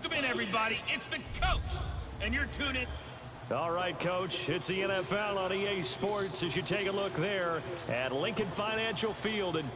Welcome in, everybody. It's the coach, and you're tuning. All right, Coach, it's the NFL on EA Sports as you take a look there at Lincoln Financial Field. And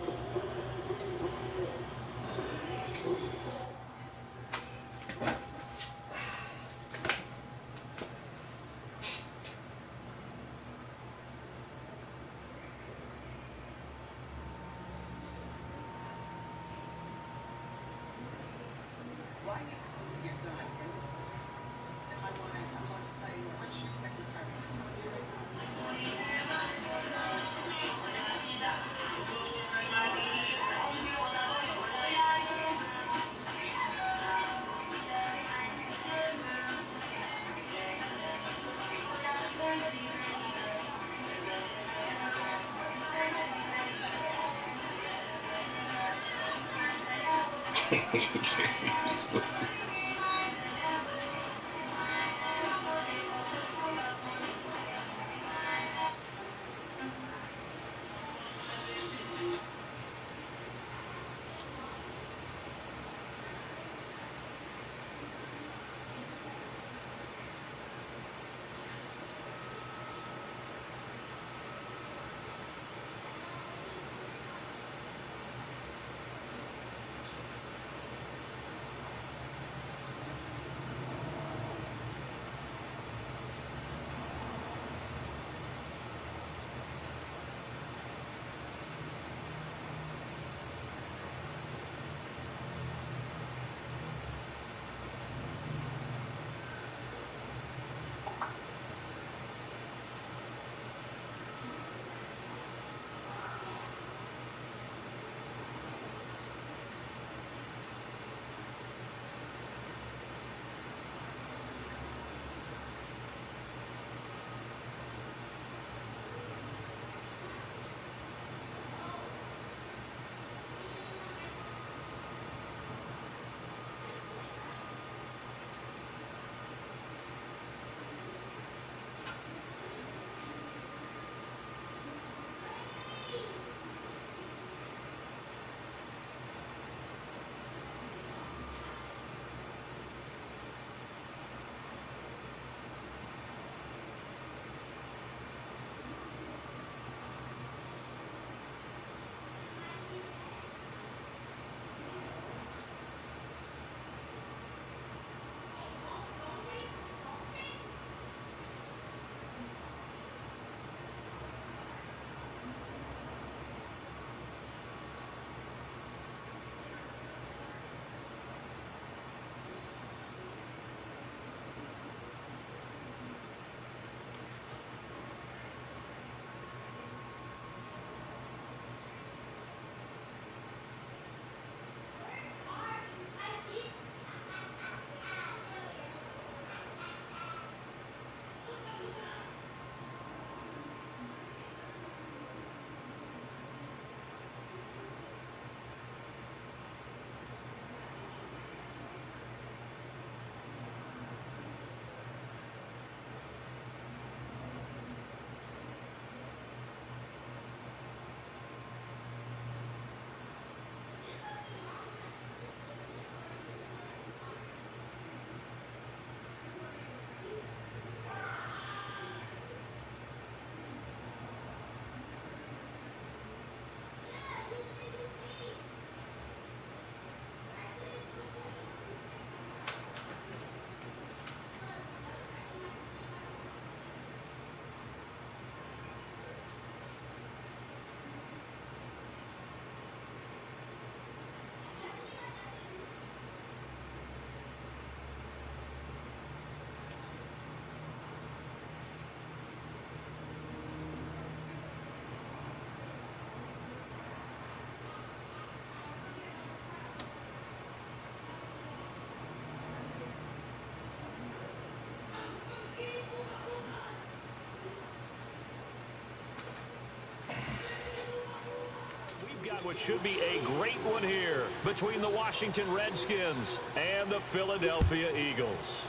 got what should be a great one here between the Washington Redskins and the Philadelphia Eagles.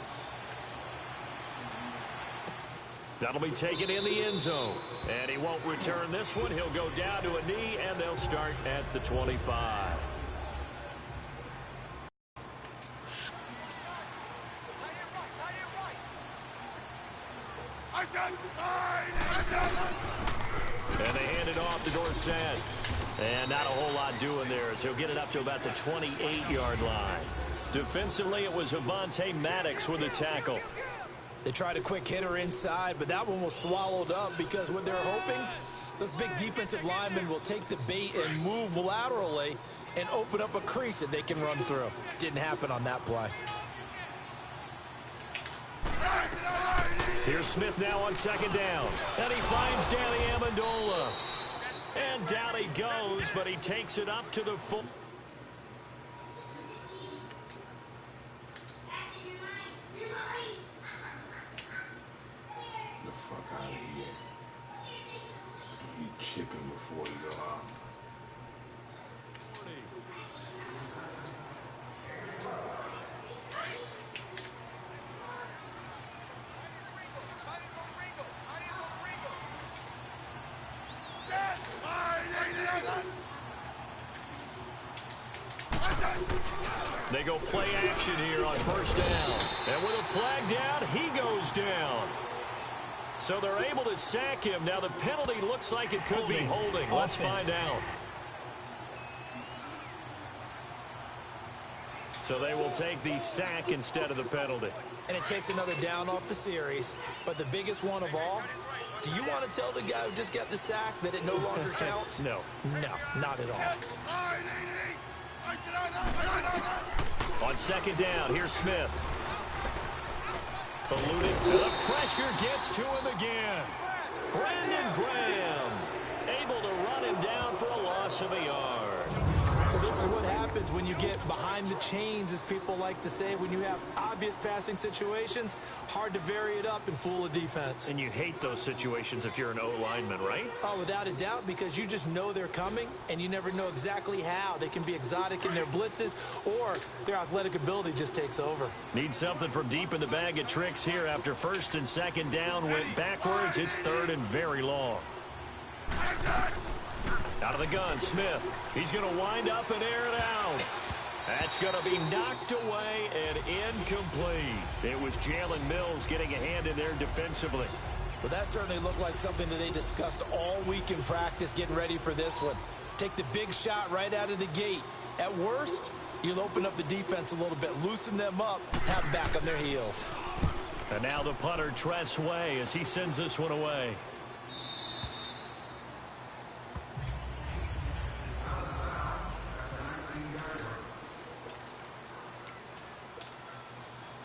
That'll be taken in the end zone. And he won't return this one. He'll go down to a knee, and they'll start at the 25. And they hand it off to Dorsett. And not a whole lot doing there as he'll get it up to about the 28-yard line. Defensively, it was Avonte Maddox with a tackle. They tried a quick hitter inside, but that one was swallowed up because what they're hoping, those big defensive linemen will take the bait and move laterally and open up a crease that they can run through. Didn't happen on that play. Here's Smith now on second down. And he finds Danny Amendola. And down he goes, but he takes it up to the full. The fuck out of here. You chipping before you go out. They go play action here on first down. And with a flag down, he goes down. So they're able to sack him. Now the penalty looks like it could be holding. Let's find out. So they will take the sack instead of the penalty. And it takes another down off the series. But the biggest one of all, do you want to tell the guy who just got the sack that it no longer counts? No. No, not at all. On second down, here's Smith. Eluded. The pressure gets to him again. Brandon Graham able to run him down for a loss of a yard. Well, this is what happens when you get behind the chains, as people like to say. When you have obvious passing situations, hard to vary it up and fool a defense. And you hate those situations if you're an O-lineman, right? Oh, without a doubt, because you just know they're coming, and you never know exactly how. They can be exotic in their blitzes, or their athletic ability just takes over. Need something from deep in the bag of tricks here after first and second down went backwards. It's third and very long. Out of the gun, Smith. He's going to wind up and air it out. That's going to be knocked away and incomplete. It was Jalen Mills getting a hand in there defensively. Well, that certainly looked like something that they discussed all week in practice getting ready for this one. Take the big shot right out of the gate. At worst, you'll open up the defense a little bit, loosen them up, have them back on their heels. And now the punter, Tress Way, as he sends this one away.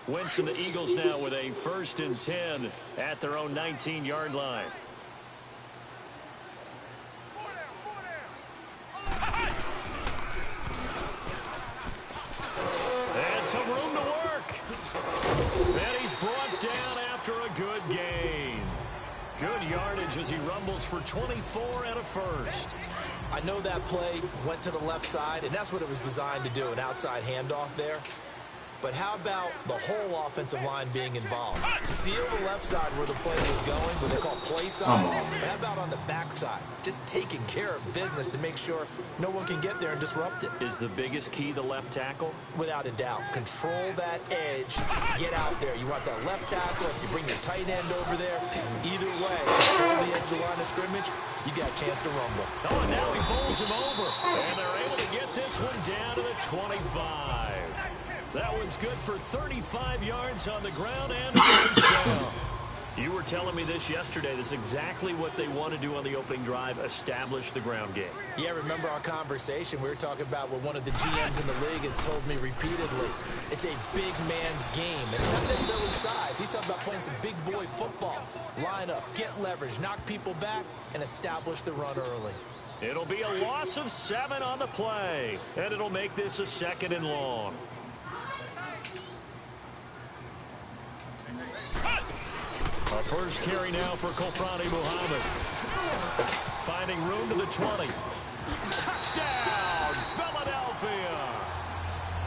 Wentz and the Eagles now with a 1st and 10 at their own 19-yard line. And some room to work. And he's brought down after a good gain. Good yardage as he rumbles for 24 and a first. I know that play went to the left side, and that's what it was designed to do, an outside handoff there. But how about the whole offensive line being involved? Seal the left side where the play was going, what they call play side. But how about on the back side? Just taking care of business to make sure no one can get there and disrupt it. Is the biggest key the left tackle? Without a doubt. Control that edge. Get out there. You want that left tackle. If you bring your tight end over there, either way, control the edge of the line of scrimmage, you got a chance to rumble. Oh, and now he bowls him over. And they're able to get this one down to the 25. That one's good for 35 yards on the ground and a first down. You were telling me this yesterday. This is exactly what they want to do on the opening drive, establish the ground game. Yeah, remember our conversation? We were talking about what one of the GMs in the league has told me repeatedly. It's a big man's game. It's not necessarily size. He's talking about playing some big boy football. Line up, get leverage, knock people back, and establish the run early. It'll be a loss of 7 on the play, and it'll make this a 2nd and long. A first carry now for Kofrani Muhammad. Finding room to the 20. Touchdown, Philadelphia.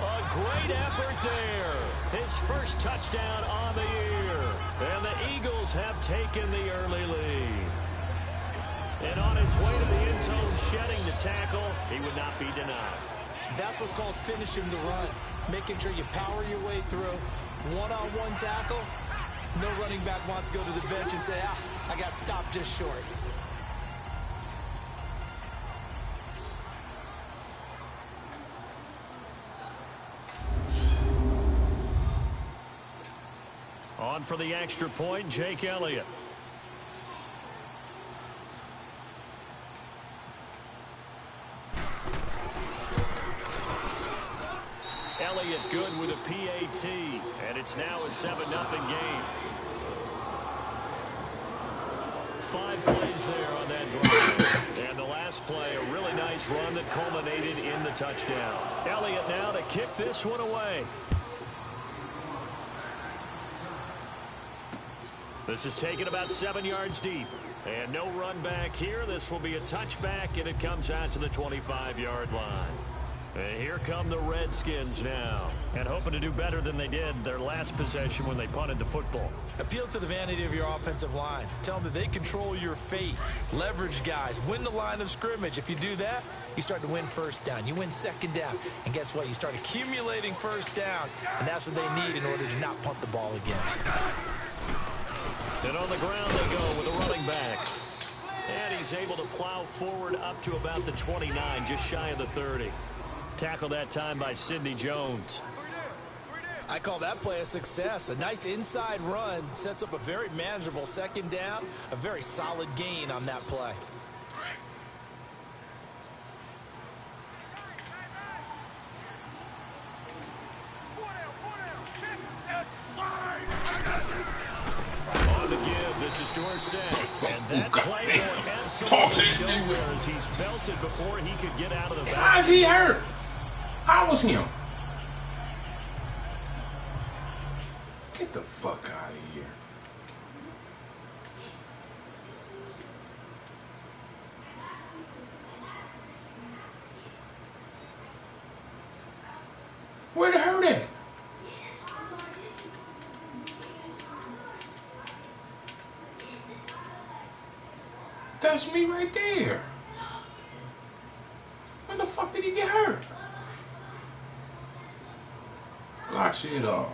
A great effort there. His first touchdown on the year. And the Eagles have taken the early lead. And on his way to the end zone, shedding the tackle, he would not be denied. That's what's called finishing the run. Making sure you power your way through. One-on-one tackle. No running back wants to go to the bench and say, I got stopped just short. On for the extra point, Jake Elliott. Elliott good with a PAT, and it's now a 7-0 game. 5 plays there on that drive. And the last play, a really nice run that culminated in the touchdown. Elliott now to kick this one away. This is taken about 7 yards deep. And no run back here. This will be a touchback, and it comes out to the 25-yard line. And here come the Redskins now. And hoping to do better than they did their last possession when they punted the football. Appeal to the vanity of your offensive line. Tell them that they control your fate. Leverage guys. Win the line of scrimmage. If you do that, you start to win first down. You win second down. And guess what? You start accumulating first downs. And that's what they need in order to not punt the ball again. And on the ground they go with a running back. And he's able to plow forward up to about the 29, just shy of the 30. Tackled that time by Sidney Jones. I call that play a success. A nice inside run sets up a very manageable second down. A very solid gain on that play. On the give, this is Dorsett. And that play going absolutely nowhere as he's belted before he could get out of the back. How's he hurt? How was him? Get the fuck out of here. Where'd it hurt at? That's me right there. When the fuck did he get hurt? Block shit off.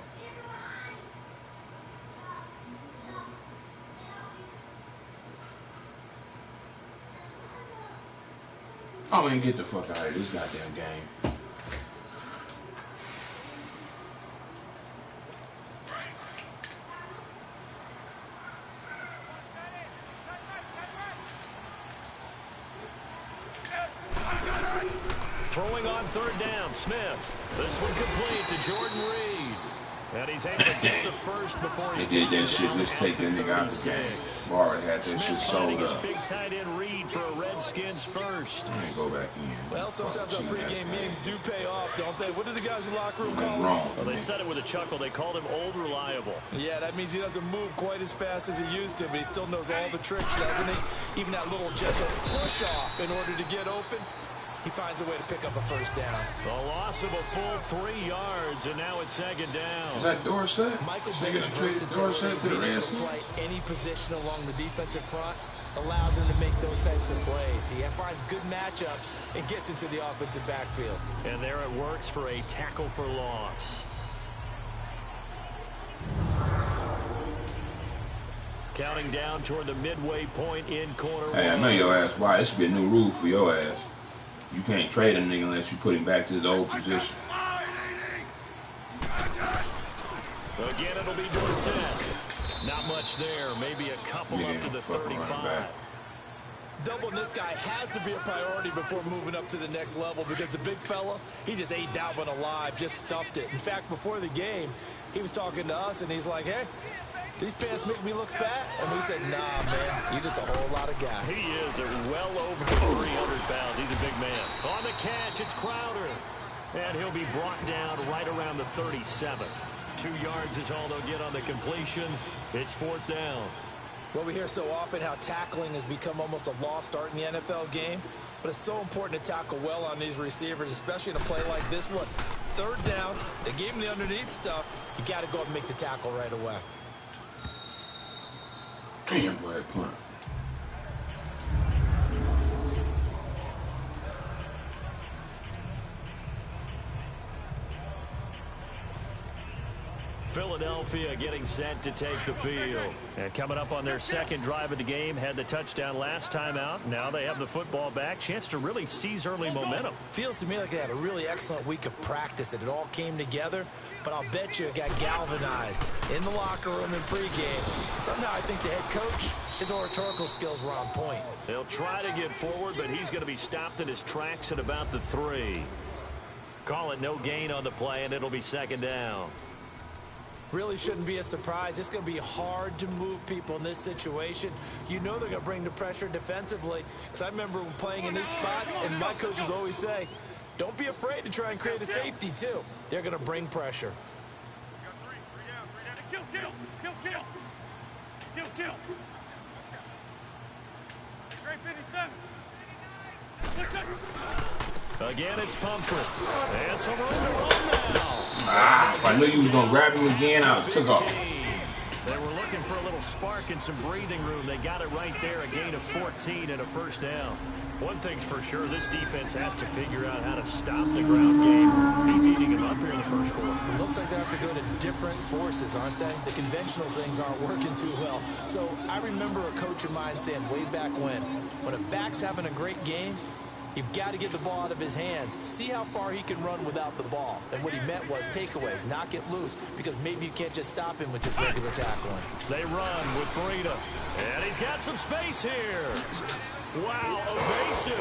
Oh man, get the fuck out of this goddamn game. Throwing on third down, Smith. This one complete to Jordan Reed. And he's able to get the first before he's they did that shit. Let's take that nigga out of the game. Barr had that shit sold his up. big tight end Reed for a Redskins first. I ain't go back in. Well, sometimes our pregame meetings do pay off, don't they? What do the guys in the locker room call him? Wrong. Well, they said it with a chuckle. They called him Old Reliable. Yeah, that means he doesn't move quite as fast as he used to, but he still knows all the tricks, doesn't he? Even that little gentle push-off in order to get open. He finds a way to pick up a first down. The loss of a full 3 yards, and now it's second down. Is that Dorsett? Michael Nigga traded Dorsett to the Redskins. Play any position along the defensive front allows him to make those types of plays. He finds good matchups and gets into the offensive backfield. And there it works for a tackle for loss. Counting down toward the midway point in corner. Hey, I know your ass. Why? This should be a new rule for your ass. You can't trade a nigga unless you put him back to his old position. Again, it'll be Dorsett. Not much there. Maybe a couple up to the 35. Doubling this guy has to be a priority before moving up to the next level because the big fella, he just ate that one alive, just stuffed it. In fact, before the game, he was talking to us, and he's like, hey, these pants make me look fat? And we said, nah, man, you're just a whole lot of guy. He is at well over 300 pounds. He's a big man. On the catch, it's Crowder. And he'll be brought down right around the 37. 2 yards is all they'll get on the completion. It's fourth down. Well, we hear so often how tackling has become almost a lost art in the NFL game. But it's so important to tackle well on these receivers, especially in a play like this one. Third down, they gave him the underneath stuff. You got to go up and make the tackle right away. Damn, boy, punt. Philadelphia getting set to take the field. And coming up on their second drive of the game, had the touchdown last time out. Now they have the football back. Chance to really seize early momentum. Feels to me like they had a really excellent week of practice, and it all came together. But I'll bet you it got galvanized in the locker room in pregame. Somehow I think the head coach, his oratorical skills were on point. He'll try to get forward, but he's going to be stopped in his tracks at about the 3. Call it no gain on the play, and it'll be second down. Really shouldn't be a surprise. It's going to be hard to move people in this situation. You know they're going to bring the pressure defensively. Because I remember playing in these spots, and my coaches always say, don't be afraid to try and create a safety, too. They're going to bring pressure. Kill. Great 57. Again, it's Pumphrey. And some room to run now. If I knew you was going to grab him again, I took off. They were looking for a little spark and some breathing room. They got it right there, a gain of 14 and a first down. One thing's for sure, this defense has to figure out how to stop the ground game. He's eating them up here in the first quarter. It looks like they have to go to different forces, aren't they? The conventional things aren't working too well. So I remember a coach of mine saying way back when a back's having a great game, you've got to get the ball out of his hands. See how far he can run without the ball. And what he meant was takeaways, knock it loose, because maybe you can't just stop him with just regular tackling. They run with Breida. And he's got some space here. Wow, evasive.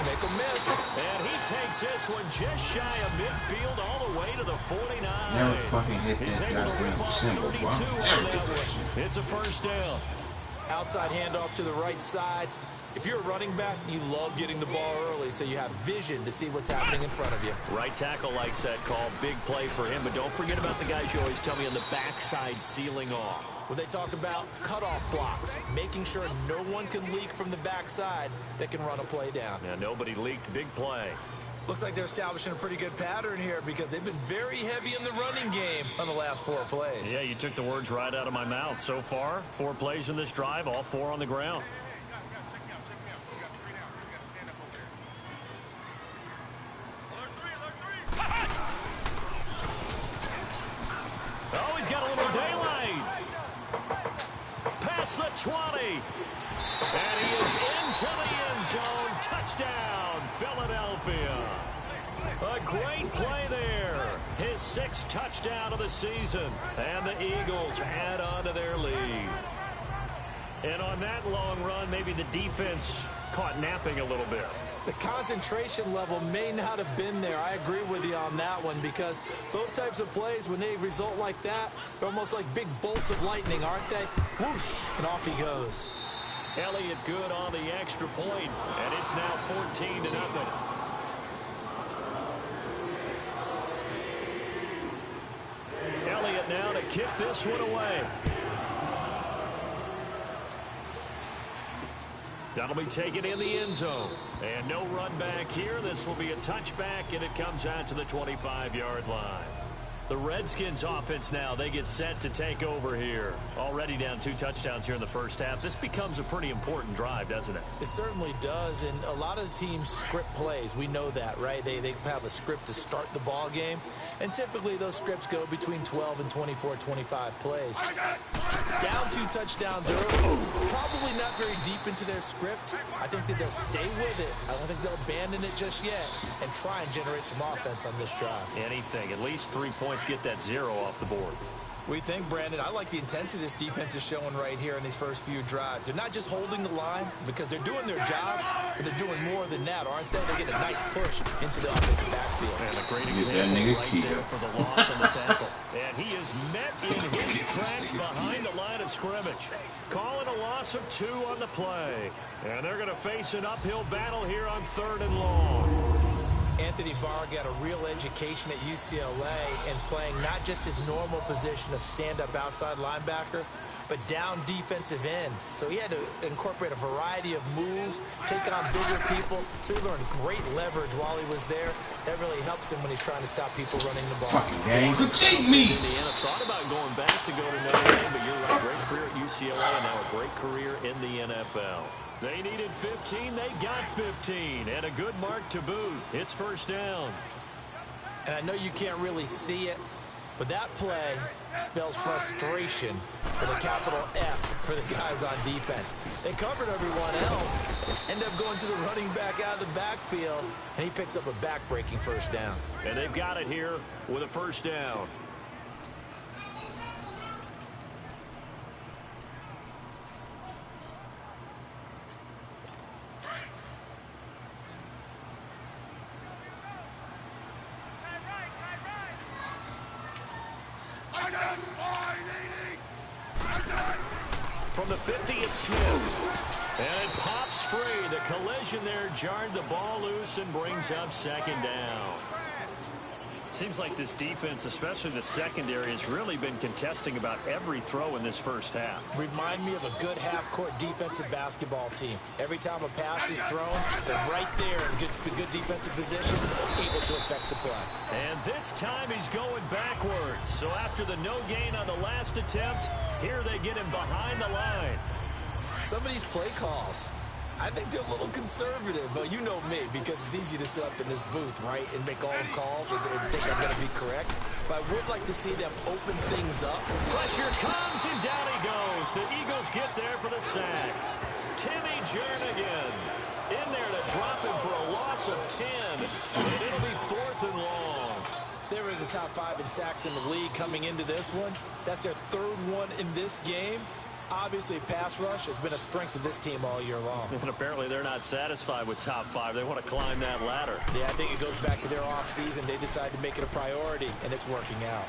Make a miss. And he takes this one just shy of midfield all the way to the 49. Never fucking hit that goddamn symbol, bro. Never hit that shit. It's a first down. Outside handoff to the right side. If you're a running back, you love getting the ball early so you have vision to see what's happening in front of you. Right tackle likes that call. Big play for him, but don't forget about the guys you always tell me on the backside sealing off. When they talk about cutoff blocks, making sure no one can leak from the backside that can run a play down. Yeah, nobody leaked. Big play. Looks like they're establishing a pretty good pattern here because they've been very heavy in the running game on the last 4 plays. Yeah, you took the words right out of my mouth. So far, 4 plays in this drive, all 4 on the ground. Oh, he's got a little daylight. Past the 20. And he is into the end zone. Touchdown, Philadelphia. A great play there. His 6th touchdown of the season. And the Eagles add on to their lead. And on that long run, maybe the defense caught napping a little bit. The concentration level may not have been there. I agree with you on that one because those types of plays, when they result like that, they're almost like big bolts of lightning, aren't they? Whoosh, and off he goes. Elliott good on the extra point, and it's now 14-0. Elliott now to kick this one away. That'll be taken in the end zone. And no run back here. This will be a touchback, and it comes out to the 25-yard line. The Redskins offense now, they get set to take over here. Already down 2 touchdowns here in the first half. This becomes a pretty important drive, doesn't it? It certainly does, and a lot of teams script plays. We know that, right? They have a script to start the ball game, and typically those scripts go between 12 and 24, 25 plays. Down 2 touchdowns early, probably not very deep into their script. I think that they'll stay with it. I don't think they'll abandon it just yet and try and generate some offense on this drive. Anything, at least 3 points, get that 0 off the board. We think, Brandon, I like the intensity this defense is showing right here in these first few drives. They're not just holding the line because they're doing their job, but they're doing more than that, aren't they? They get a nice push into the offensive backfield. And a great example right there for the loss on the tackle. And he is met in his tracks behind the line of scrimmage. Calling a loss of 2 on the play. And they're going to face an uphill battle here on 3rd and long. Anthony Barr got a real education at UCLA and playing not just his normal position of stand-up outside linebacker, but down defensive end. So he had to incorporate a variety of moves, take on bigger people. So he learned great leverage while he was there. That really helps him when he's trying to stop people running the ball. Fucking gang, critique me! Indiana thought about going back to go to Notre Dame, but you're right, great career at UCLA and now a great career in the NFL. They needed 15, they got 15, and a good mark to boot. It's first down. And I know you can't really see it, But that play spells frustration with a capital F for the guys on defense. They covered everyone else, end up going to the running back out of the backfield, and he picks up a back-breaking first down. And they've got it here with a first down. From the 50, it's Smith. And it pops free. The collision there jarred the ball loose and brings up second down. Seems like this defense, especially the secondary, has really been contesting about every throw in this first half. Remind me of a good half-court defensive basketball team. Every time a pass is thrown, they're right there in good defensive position, able to affect the play. And this time he's going backwards. So after the no gain on the last attempt, here they get him behind the line. Some of these play calls, I think they're a little conservative, but you know me, because it's easy to sit up in this booth, right, and make all the calls and think I'm going to be correct. But I would like to see them open things up. Pressure comes, and down he goes. The Eagles get there for the sack. Timmy Jernigan in there to drop him for a loss of 10, and it'll be 4th and long. They were in the top 5 in sacks in the league coming into this one. That's their 3rd one in this game. Obviously, pass rush has been a strength of this team all year long. And apparently they're not satisfied with top 5. They want to climb that ladder. Yeah, I think it goes back to their offseason. They decided to make it a priority, and it's working out.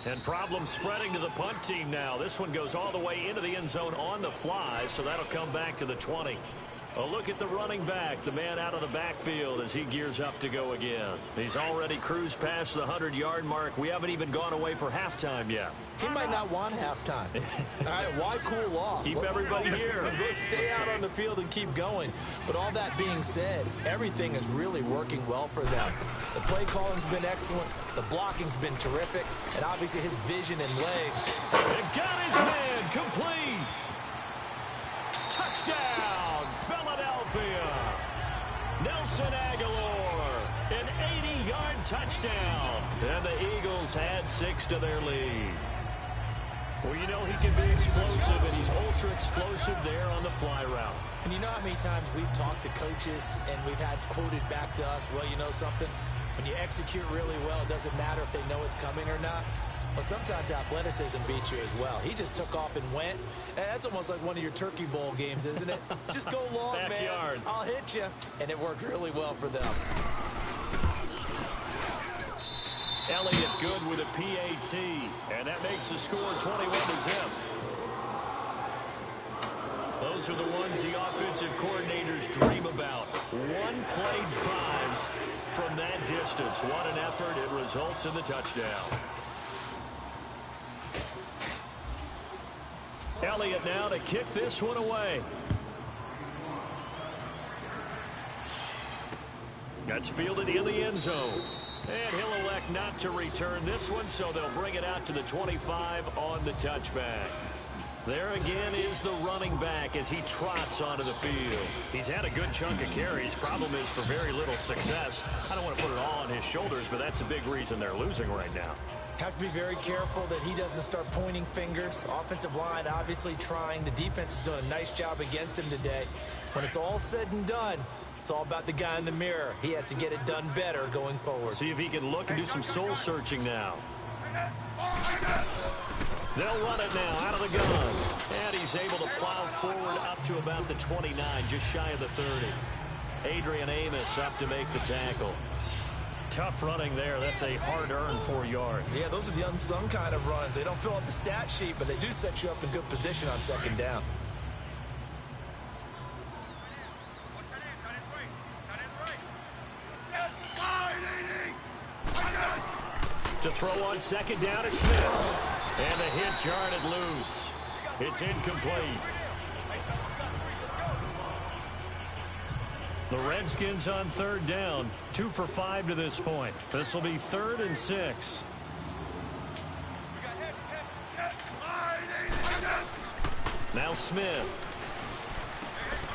And problems spreading to the punt team now. This one goes all the way into the end zone on the fly, so that'll come back to the 20. A look at the running back, the man out of the backfield as he gears up to go again. He's already cruised past the 100-yard mark. We haven't even gone away for halftime yet. He might not want halftime. All right, why cool off? Keep everybody here. Let's stay out on the field and keep going. But all that being said, everything is really working well for them. The play calling's been excellent. The blocking's been terrific. And obviously his vision and legs. They've got his man complete. Touchdown, Philadelphia. Nelson Aguilar, an 80-yard touchdown. And the Eagles add 6 to their lead. Well, you know he can be explosive, and he's ultra-explosive there on the fly route. And you know how many times we've talked to coaches and we've had quoted back to us, well, you know something? When you execute really well, it doesn't matter if they know it's coming or not. Well, sometimes athleticism beats you as well. He just took off and went. And that's almost like one of your Turkey Bowl games, isn't it? Just go long, Backyard. man. I'll hit you. And it worked really well for them. Elliott good with a PAT, and that makes the score 21-0. Those are the ones the offensive coordinators dream about. One-play drives from that distance. What an effort. It results in the touchdown. Elliott now to kick this one away. That's fielded in the end zone. And he'll elect not to return this one, so they'll bring it out to the 25 on the touchback. There again is the running back as he trots onto the field. He's had a good chunk of carries. Problem is for very little success. I don't want to put it all on his shoulders, but that's a big reason they're losing right now. Have to be very careful that he doesn't start pointing fingers. Offensive line obviously trying. The defense is doing a nice job against him today. When it's all said and done, it's all about the guy in the mirror. He has to get it done better going forward. See if he can look and do some soul searching now. They'll run it now out of the gun. And he's able to plow forward up to about the 29, just shy of the 30. Adrian Amos up to make the tackle. Tough running there. That's a hard-earned 4 yards. Yeah, those are the unsung kind of runs. They don't fill up the stat sheet, but they do set you up in good position on second down. To throw on second down is Smith. And the hit jarred it loose. It's incomplete. The Redskins on third down. 2 for 5 to this point. This will be 3rd and 6. Now Smith.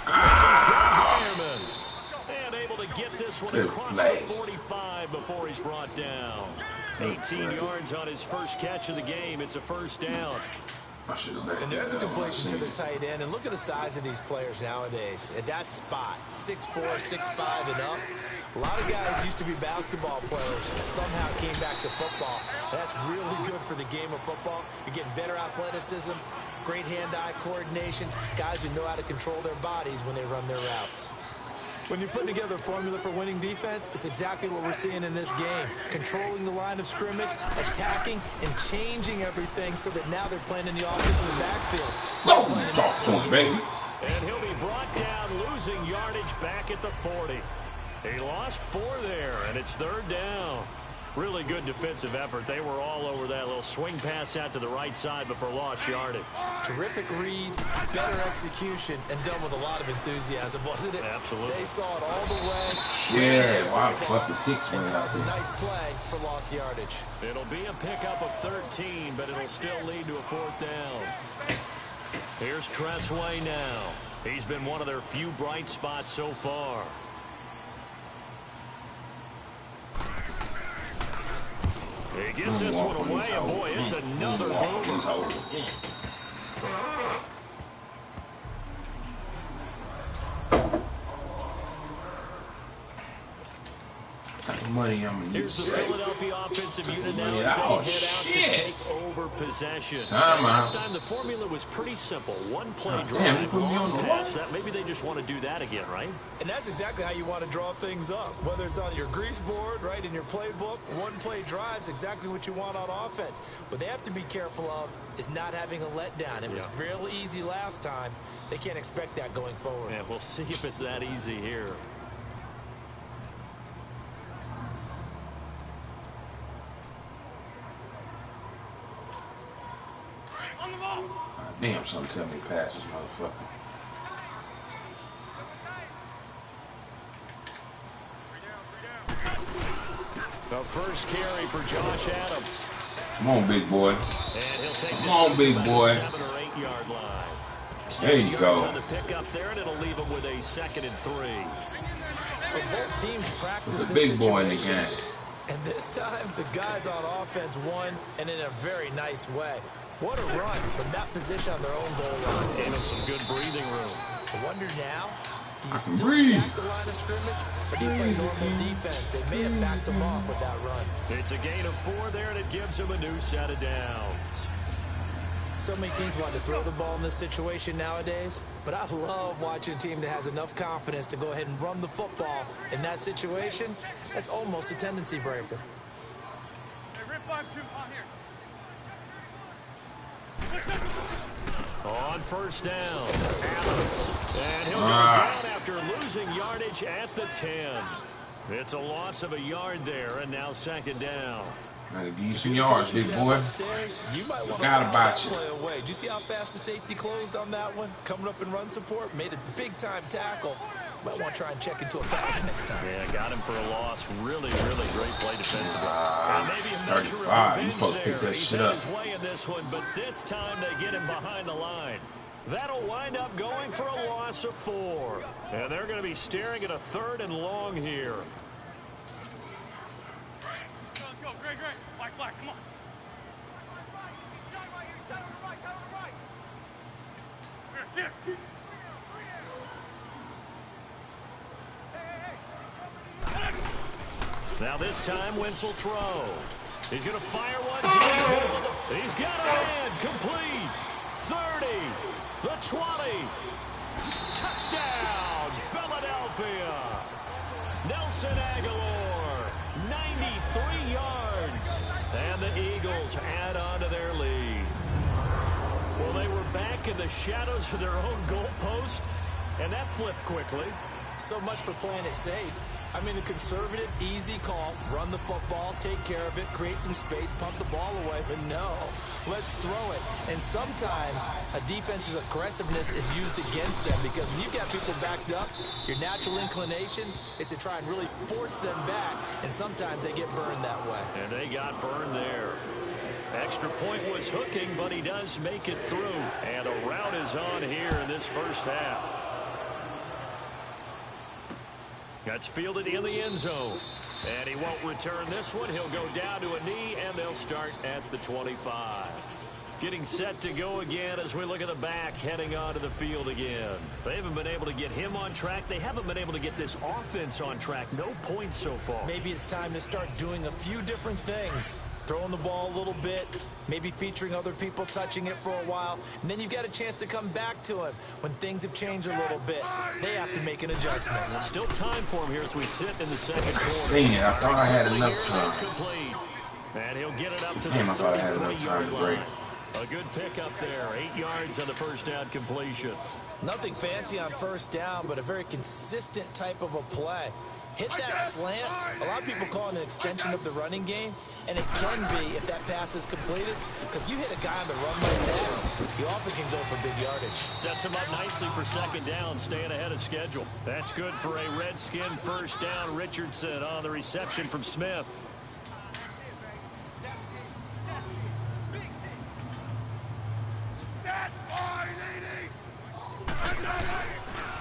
He's got Fireman. And able to get this one Good across play. the 45 before he's brought down. 18 yards on his first catch of the game. It's a first down. I should have backed And there's a that up when I completion to seen the it. tight end. And look at the size of these players nowadays. At that spot, 6'4", 6'5", and up. A lot of guys used to be basketball players and somehow came back to football. That's really good for the game of football. You're getting better athleticism, great hand-eye coordination, guys who know how to control their bodies when they run their routes. When you put together a formula for winning defense, it's exactly what we're seeing in this game. Controlling the line of scrimmage, attacking, and changing everything so that now they're playing in the offensive backfield. Oh, talk to him, baby. And he'll be brought down, losing yardage back at the 40. He lost 4 there, and it's third down. Really good defensive effort. They were all over that little swing pass out to the right side before lost yardage. Terrific read, better execution, and done with a lot of enthusiasm, wasn't it? Absolutely. They saw it all the way. Yeah, why the fuck is Hicks And running out caused a there? nice play for lost yardage. It'll be a pickup of 13, but it'll still lead to a 4th down. Here's Tressway now. He's been one of their few bright spots so far. He gets this one away, and boy, it's another boomer. Money I'm gonna Here's the Philadelphia offensive unit now as they head out to take over possession. Last time the formula was pretty simple. One play drive, long pass. That maybe they just want to do that again, right? And that's exactly how you want to draw things up. Whether it's on your grease board, right, in your playbook, one play drive's exactly what you want on offense. What they have to be careful of is not having a letdown. It was real easy last time. They can't expect that going forward. Yeah, we'll see if it's that easy here. Damn, something tell me pass this motherfucker. The first carry for Josh Adams. Come on, big boy. And he'll take Come on, big boy. 7 or 8 yard line. There you go. On the pickup there, and it'll leave him with a 2nd and 3. But both teams practice With the this big boy in the situation. game. And this time, the guys on offense won, and in a very nice way. What a run from that position on their own goal line. Gave him some good breathing room. I wonder now, do you I can still breathe. stack the line of scrimmage, or do you play normal defense? They may have backed them off with that run. It's a gain of 4 there, and it gives him a new set of downs. So many teams want to throw the ball in this situation nowadays, but I love watching a team that has enough confidence to go ahead and run the football in that situation. That's almost a tendency breaker. Hey, rip 5-2 on here. On first down, Adams. And he'll go down after losing yardage at the 10. It's a loss of a yard there, and now 2nd down. I give you some yards, big boy. Upstairs, you might want to Forgot about that you. play away. Did you see how fast the safety closed on that one? Coming up in run support, made a big-time tackle. Might want to try and check into a pass next time. Yeah, got him for a loss. Really, really great play defensively. And maybe a measure of 35. You revenge supposed to pick there. that He's shit had up. his way in this one, but this time they get him behind the line. That'll wind up going for a loss of 4. And they're going to be staring at a 3rd and long here. Let's go. Great. Black, come on. Here, sit. Now this time, Wentz will throw. He's going to fire one deep. He's got a man complete. 30, the 20. Touchdown, Philadelphia. Nelson Aguilar, 93 yards. And the Eagles add on to their lead. Well, they were back in the shadows of their own goalpost, and that flipped quickly. So much for playing it safe. I mean, the conservative, easy call, run the football, take care of it, create some space, pump the ball away, but no, let's throw it. And sometimes a defense's aggressiveness is used against them because when you've got people backed up, your natural inclination is to try and really force them back, and sometimes they get burned that way. And they got burned there. Extra point was hooking, but he does make it through. And a rout is on here in this first half. That's fielded in the end zone. And he won't return this one. He'll go down to a knee, and they'll start at the 25. Getting set to go again as we look at the back heading onto the field again. They haven't been able to get him on track. They haven't been able to get this offense on track. No points so far. Maybe it's time to start doing a few different things. Throwing the ball a little bit, maybe featuring other people touching it for a while, and then you've got a chance to come back to him when things have changed a little bit. They have to make an adjustment. Still time for him here as we sit in the second quarter. I seen it. I thought I had enough time. And he'll get it up to Damn, the I thought I had enough time to break. A good pickup there. 8 yards on the first down completion. Nothing fancy on first down, but a very consistent type of a play. Hit that slant. A lot of people call it an extension of the running game, and it can be if that pass is completed, because you hit a guy on the run like that, you often can go for big yardage. Sets him up nicely for second down, staying ahead of schedule. That's good for a Redskin first down. Richardson on the reception from Smith.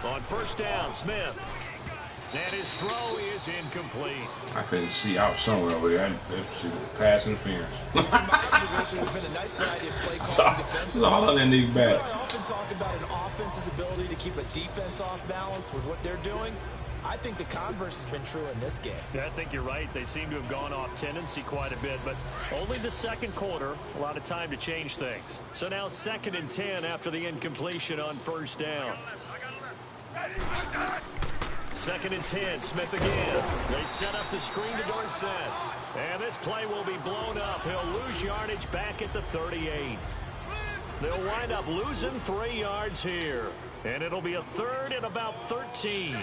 On first down, Smith. And his throw is incomplete. I couldn't see out somewhere over there. That's pass interference. There's been a nice variety of play calling defense. All on that nigga back. I often talk about an offense's ability to keep a defense off balance with what they're doing. I think the converse has been true in this game. Yeah, I think you're right. They seem to have gone off tendency quite a bit, but only the second quarter. A lot of time to change things. So now 2nd and 10 after the incompletion on first down. 2nd and 10, Smith again. They set up the screen to Dorsett. And this play will be blown up. He'll lose yardage back at the 38. They'll wind up losing 3 yards here. And it'll be a 3rd and about 13.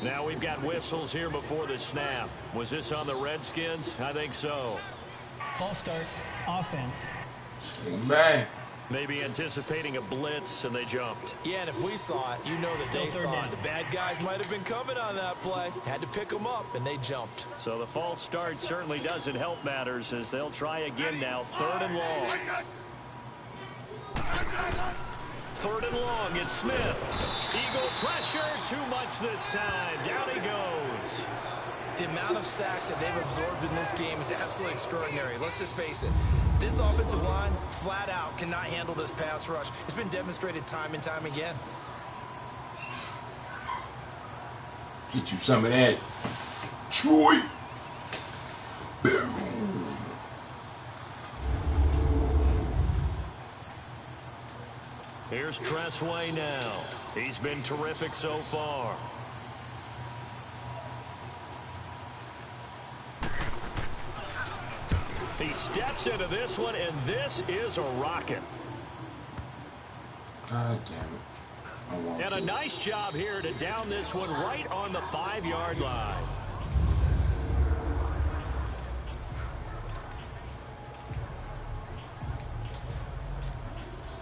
Now we've got whistles here before the snap. Was this on the Redskins? I think so. False start, offense. Bang. Maybe anticipating a blitz, and they jumped. Yeah, and if we saw it, you know that they saw it. The bad guys might have been coming on that play. Had to pick them up, and they jumped. So the false start certainly doesn't help matters as they'll try again now. 3rd and long. 3rd and long, it's Smith. Eagle pressure, too much this time. Down he goes. The amount of sacks that they've absorbed in this game is absolutely extraordinary. Let's just face it. This offensive line, flat out, cannot handle this pass rush. It's been demonstrated time and time again. Get you some of that. Troy. Boom. Here's Tressway now. He's been terrific so far. He steps into this one, and this is a rocket. God damn it. And a nice job here to down this one right on the 5-yard line.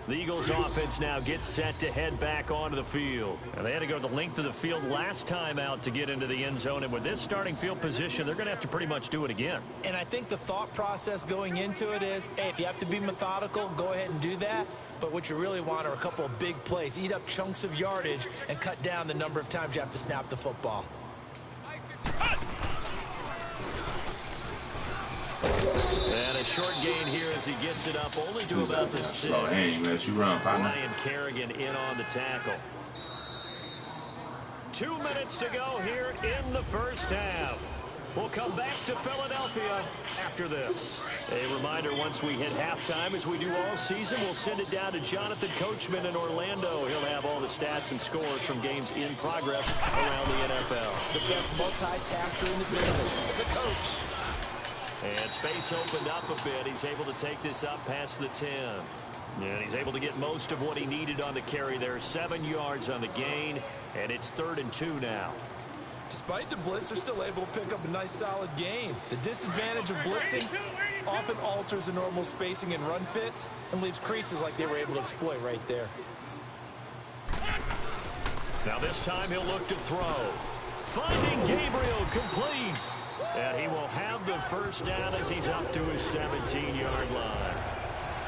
The Eagles offense now gets set to head back onto the field. And they had to go the length of the field last time out to get into the end zone. And with this starting field position, they're going to have to pretty much do it again. And I think the thought process going into it is, hey, if you have to be methodical, go ahead and do that. But what you really want are a couple of big plays. Eat up chunks of yardage and cut down the number of times you have to snap the football. And a short gain here as he gets it up only to about the 6. Oh, he ain't let you run, partner. Ryan Kerrigan in on the tackle. 2 minutes to go here in the first half. We'll come back to Philadelphia after this. A reminder, once we hit halftime, as we do all season, we'll send it down to Jonathan Coachman in Orlando. He'll have all the stats and scores from games in progress around the NFL. The best multitasker in the business, the coach. And space opened up a bit. He's able to take this up past the 10. And he's able to get most of what he needed on the carry there. 7 yards on the gain, and it's 3rd and 2 now. Despite the blitz, they're still able to pick up a nice solid gain. The disadvantage of blitzing often alters the normal spacing and run fits and leaves creases like they were able to exploit right there. Now this time he'll look to throw. Finding Gabriel complete. And he will have the first down as he's up to his 17-yard line.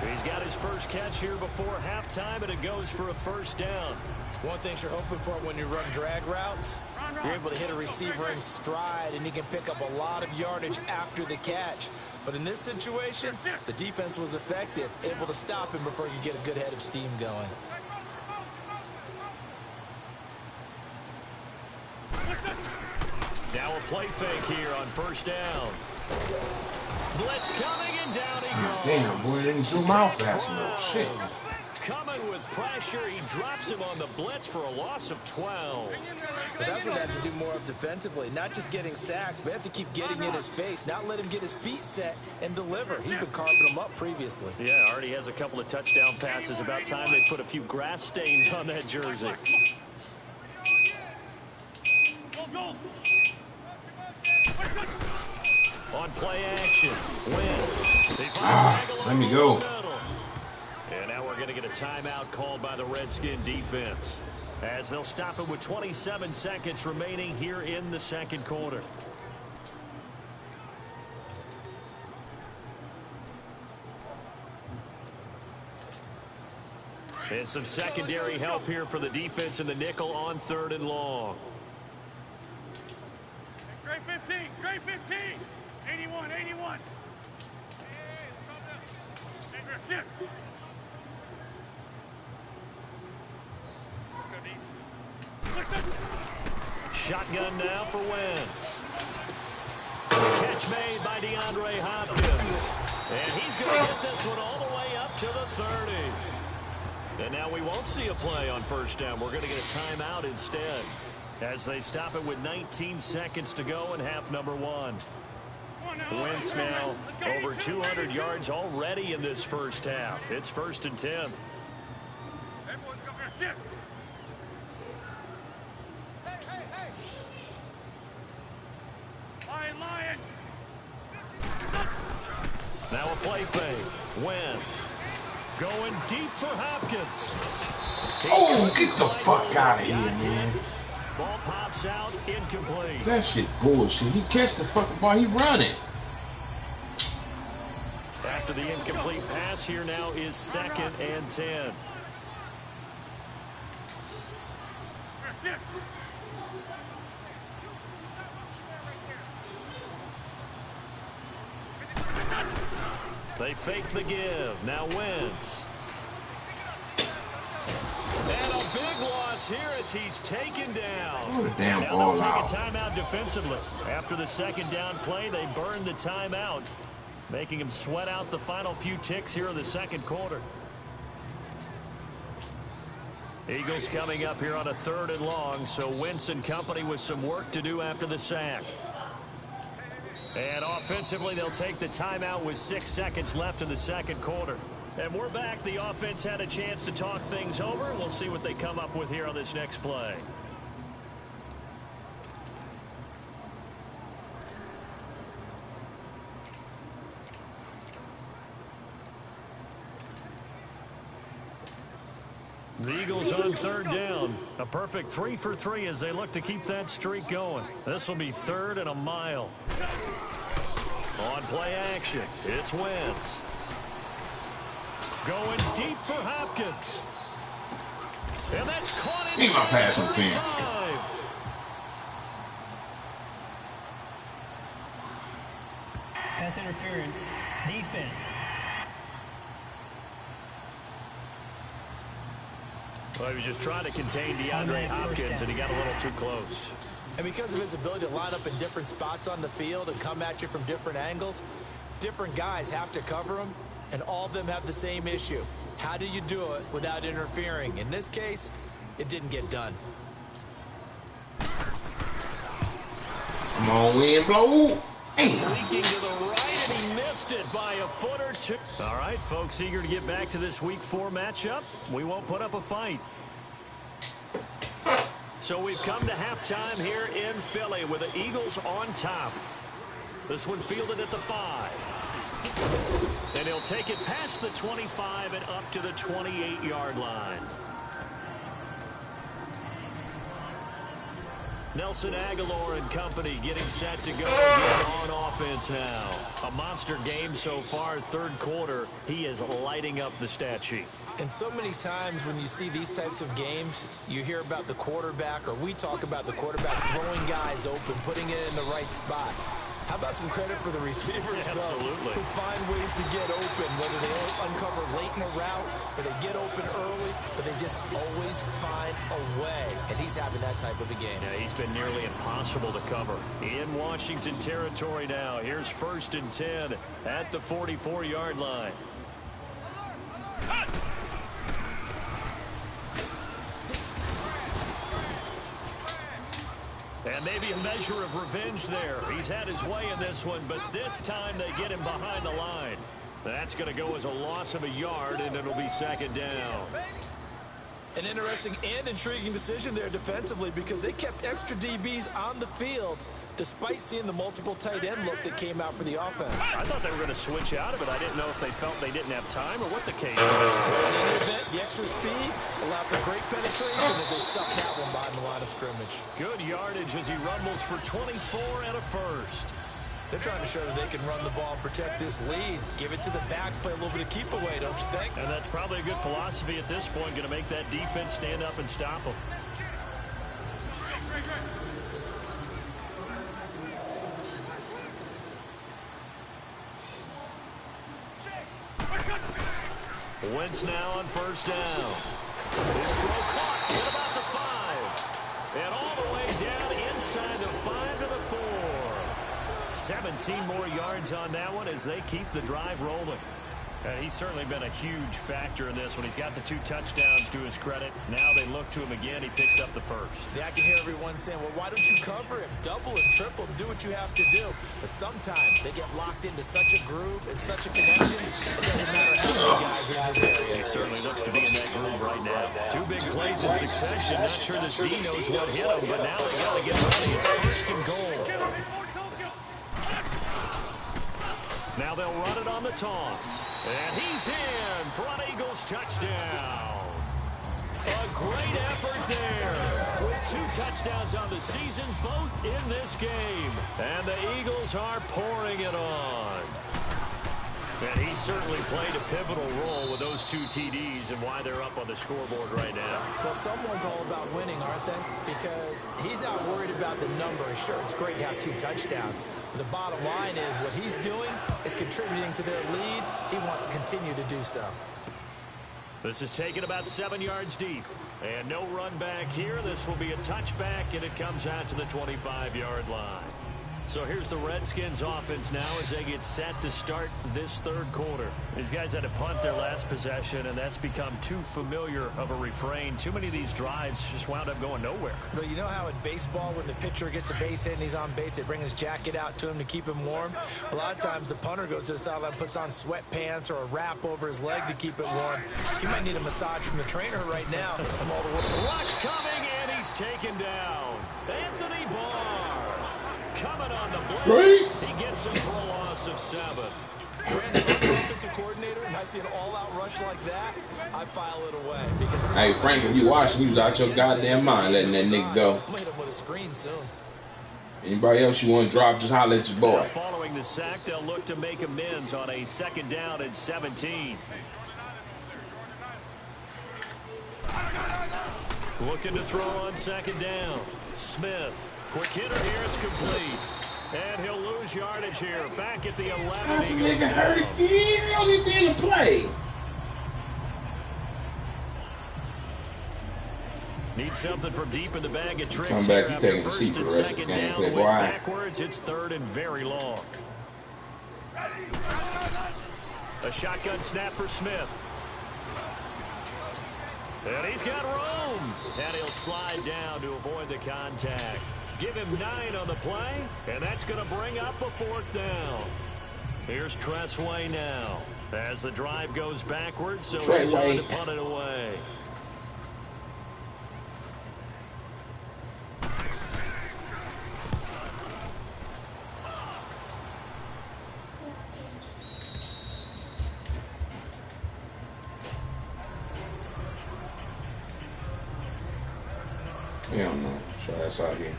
He's got his first catch here before halftime, and it goes for a first down. One thing you're hoping for when you run drag routes, you're able to hit a receiver in stride, and he can pick up a lot of yardage after the catch. But in this situation, the defense was effective, able to stop him before he could get a good head of steam going. Now a play fake here on first down. Blitz coming, and down he goes. Damn, boy, they didn't zoom out fast enough. Shit. Coming with pressure, he drops him on the blitz for a loss of 12. But that's what they have to do more of defensively, not just getting sacks, but have to keep getting in his face, not let him get his feet set and deliver. He's been carving them up previously. Yeah, already has a couple of touchdown passes. About time they put a few grass stains on that jersey. On play action, Wentz. Let me go. And now we're going to get a timeout called by the Redskin defense, as they'll stop it with 27 seconds remaining here in the second quarter. And some secondary help here for the defense in the nickel on 3rd and long. Grade 15, grade 15. 81, 81. Hey, Shotgun now for Wentz. Catch made by DeAndre Hopkins. And he's going to get this one all the way up to the 30. And now we won't see a play on first down. We're going to get a timeout instead, as they stop it with 19 seconds to go in half number 1. Wentz now over 200 yards already in this first half. It's 1st and 10. Now a play fake. Wentz going deep for Hopkins. Oh, get the fuck out of here, man. Ball pops out, incomplete. That shit bullshit. He catch the fucking ball, he run it. After the incomplete pass, here now is 2nd and 10. They fake the give. Now Wentz. And a big loss here as he's taken down. What a damn now ball they'll take out. a timeout defensively. After the second down play, they burned the timeout, making him sweat out the final few ticks here in the second quarter. Eagles coming up here on a 3rd and long, so Wentz and company with some work to do after the sack. And offensively, they'll take the timeout with 6 seconds left in the second quarter. And we're back. The offense had a chance to talk things over. We'll see what they come up with here on this next play. The Eagles on 3rd down. A perfect 3 for 3 as they look to keep that streak going. This will be 3rd and a mile. On play action, it's Wentz. Going deep for Hopkins. And that's caught in. Ain't my passing fan. Pass interference. Defense. Well, he was just trying to contain DeAndre Hopkins, and he got a little too close. And because of his ability to line up in different spots on the field and come at you from different angles, different guys have to cover him, and all of them have the same issue. How do you do it without interfering? In this case, it didn't get done. Come on, wind blow. Leaking to the right, and he missed it by a foot or two. All right, folks, eager to get back to this Week 4 matchup. We won't put up a fight. So we've come to halftime here in Philly with the Eagles on top. This one fielded at the 5. And he'll take it past the 25 and up to the 28-yard line. Nelson Aguilar and company getting set to go again on offense now. A monster game so far, third quarter. He is lighting up the stat sheet. And so many times when you see these types of games, you hear about the quarterback, or we talk about the quarterback throwing guys open, putting it in the right spot. How about some credit for the receivers, though, who find ways to get open, whether they uncover late in a route or they get open early, but they just always find a way. And he's having that type of a game. Yeah, he's been nearly impossible to cover. In Washington territory now. Here's 1st and 10 at the 44-yard line. And maybe a measure of revenge there. He's had his way in this one, but this time they get him behind the line. That's going to go as a loss of a yard, and it'll be 2nd down. An interesting and intriguing decision there defensively, because they kept extra DBs on the field despite seeing the multiple tight end look that came out for the offense. I thought they were going to switch out of it. I didn't know if they felt they didn't have time or what the case was. In any event, the extra speed allowed for great penetration as they stuck that one behind the line of scrimmage. Good yardage as he rumbles for 24 and a first. They're trying to show that they can run the ball and protect this lead. Give it to the backs, play a little bit of keep away, don't you think? And that's probably a good philosophy at this point, going to make that defense stand up and stop them. Wentz now on 1st down. His throw caught at about the 5. And all the way down inside the 5 to the 4. 17 more yards on that one as they keep the drive rolling. He's certainly been a huge factor in this one. He's got the 2 touchdowns to his credit. Now they look to him again. He picks up the 1st. Yeah, I can hear everyone saying, well, why don't you cover him? Double and triple, do what you have to do. But sometimes they get locked into such a groove and such a connection, it doesn't matter how many guys are in this area. He certainly looks to be in that groove right now. 2 big plays in succession. Not sure this D knows what hit him, but now they got to get ready. It's 1st and goal. Now they'll run it on the toss. And he's in for an Eagles touchdown. A great effort there. With 2 touchdowns on the season, both in this game. And the Eagles are pouring it on. And he certainly played a pivotal role with those 2 TDs and why they're up on the scoreboard right now. Well, someone's all about winning, aren't they? Because he's not worried about the number. Sure, it's great to have 2 touchdowns. But the bottom line is what he's doing is contributing to their lead. He wants to continue to do so. This is taken about 7 yards deep. And no run back here. This will be a touchback, and it comes out to the 25-yard line. So here's the Redskins offense now as they get set to start this 3rd quarter. These guys had to punt their last possession, and that's become too familiar of a refrain. Too many of these drives just wound up going nowhere. But you know how in baseball, when the pitcher gets a base hit and he's on base, they bring his jacket out to him to keep him warm? A lot of times the punter goes to the sideline, puts on sweatpants or a wrap over his leg to keep it warm. He might need a massage from the trainer right now. From all the work. Rush coming, and he's taken down. Anthony Barr. Coming on the blitz. He gets him for a loss of 7. Brandon, if I'm the offensive coordinator and I see an all-out rush like that, I file it away. Because hey, Frank, if you watching, you was out your goddamn mind letting that nigga go. I'm hit him with a screen soon. Anybody else you want to drop, just holler at your boy. Now, following the sack, they'll look to make amends on a 2nd down and 17. Looking to throw on 2nd down. Smith. Quick hitter here, it's complete. And he'll lose yardage here. Back at the 11. That nigga hurt again. He only did a play. Need something from deep in the bag of tricks. Come back, here you taking after the seat 1st for and the rest of the 2nd game. down. Play Went wide. backwards. It's 3rd and very long. A shotgun snap for Smith. And he's got room. And he'll slide down to avoid the contact. Give him 9 on the play. And that's going to bring up a 4th down. Here's Tressway now. As the drive goes backwards, so he's on to punt it away. Hell no. So that's out here.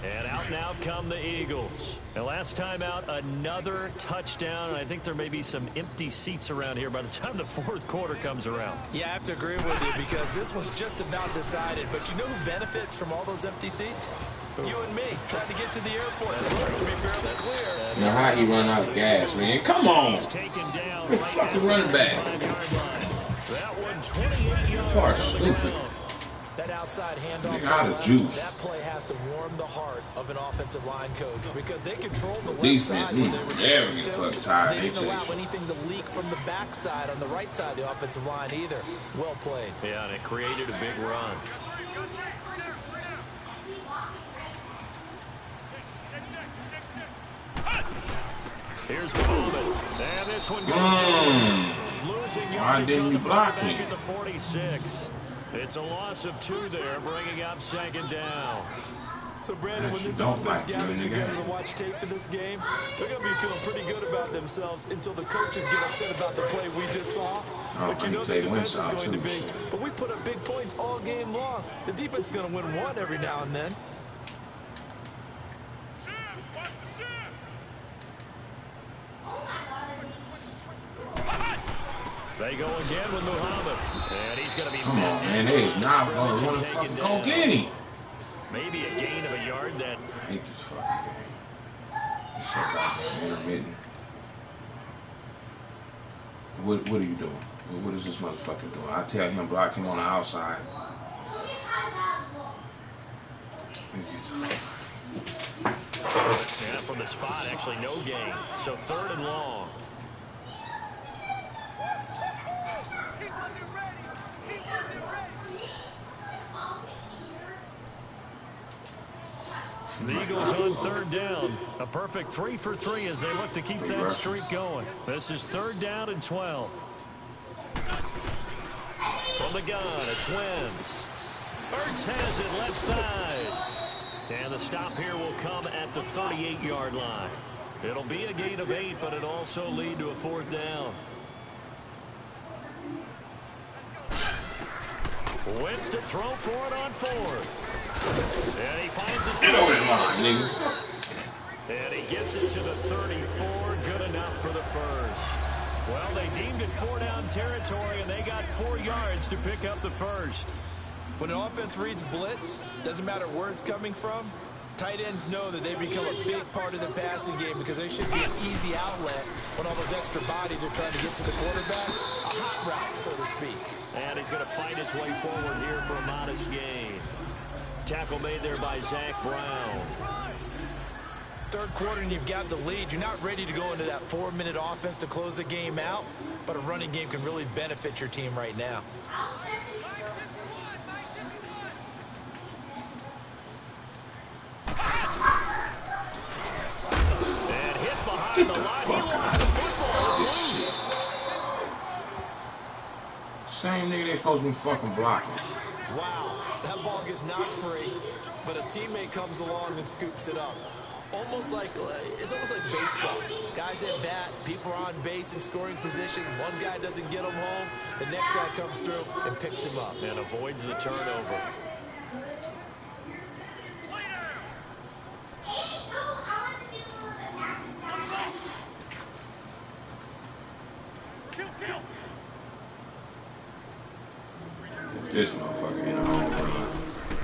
And out and out come the Eagles. And last time out, another touchdown. And I think there may be some empty seats around here by the time the fourth quarter comes around. Yeah, I have to agree with you because this one's just about decided. But you know who benefits from all those empty seats? You and me, trying to get to the airport. That's to be fairly clear. Now, how he run out of gas, man? Come on! The fucking running back. That one 28 yards. You are stupid. That outside handoff, Nigga out of juice. that play has to warm the heart of an offensive line coach because they control the left Defense, side he when they were never supposed get to. fucking tired. They They didn't allow chase. anything to leak from the backside on the right side of the offensive line either. Well played. Yeah, and it created a big run. Here's Muhammad. And this one goes losing Why yardage didn't on you the block back me? at the 46. It's a loss of 2 there, bringing up 2nd down. So, Brandon, when Actually, this don't offense like you gathers in the together game. to watch tape for this game, they're going to be feeling pretty good about themselves until the coaches get upset about the play we just saw. But you know the defense is going to be. But we put up big points all game long. The defense is going to win one every now and then. They go again with Muhammad. And he's going to be... Come on, man. They is not going to run the fucking go get him. Maybe a gain of a yard that... I hate this fucking game. It's so goddamn intermittent. What are you doing? What is this motherfucker doing? I tell him block him on the outside. Yeah, from the spot, actually no gain. So 3rd and long. The Eagles on 3rd down. A perfect 3 for 3 as they look to keep that streak going. This is 3rd down and 12. From the gun, it's Wentz. Ertz has it left side. And the stop here will come at the 38-yard line. It'll be a gain of 8, but it'll also lead to a 4th down. Wentz to throw for it on 4th. And he finds his... Get over that line, nigga. And he gets it to the 34. Good enough for the first. Well, they deemed it 4-down territory, and they got 4 yards to pick up the first. When an offense reads blitz, doesn't matter where it's coming from, tight ends know that they become a big part of the passing game because they should be an easy outlet when all those extra bodies are trying to get to the quarterback. A hot route, so to speak. And he's going to fight his way forward here for a modest gain. Tackle made there by Zach Brown. 3rd quarter and you've got the lead. You're not ready to go into that 4-minute offense to close the game out, but a running game can really benefit your team right now. And hit behind the line. He lost the football. It's loose. Same nigga they supposed to be fucking blocking. Wow, that ball gets knocked free, but a teammate comes along and scoops it up. It's almost like baseball. Guys at bat, people are on base in scoring position. One guy doesn't get him home. The next guy comes through and picks him up. And avoids the turnover. This motherfucker in a home run.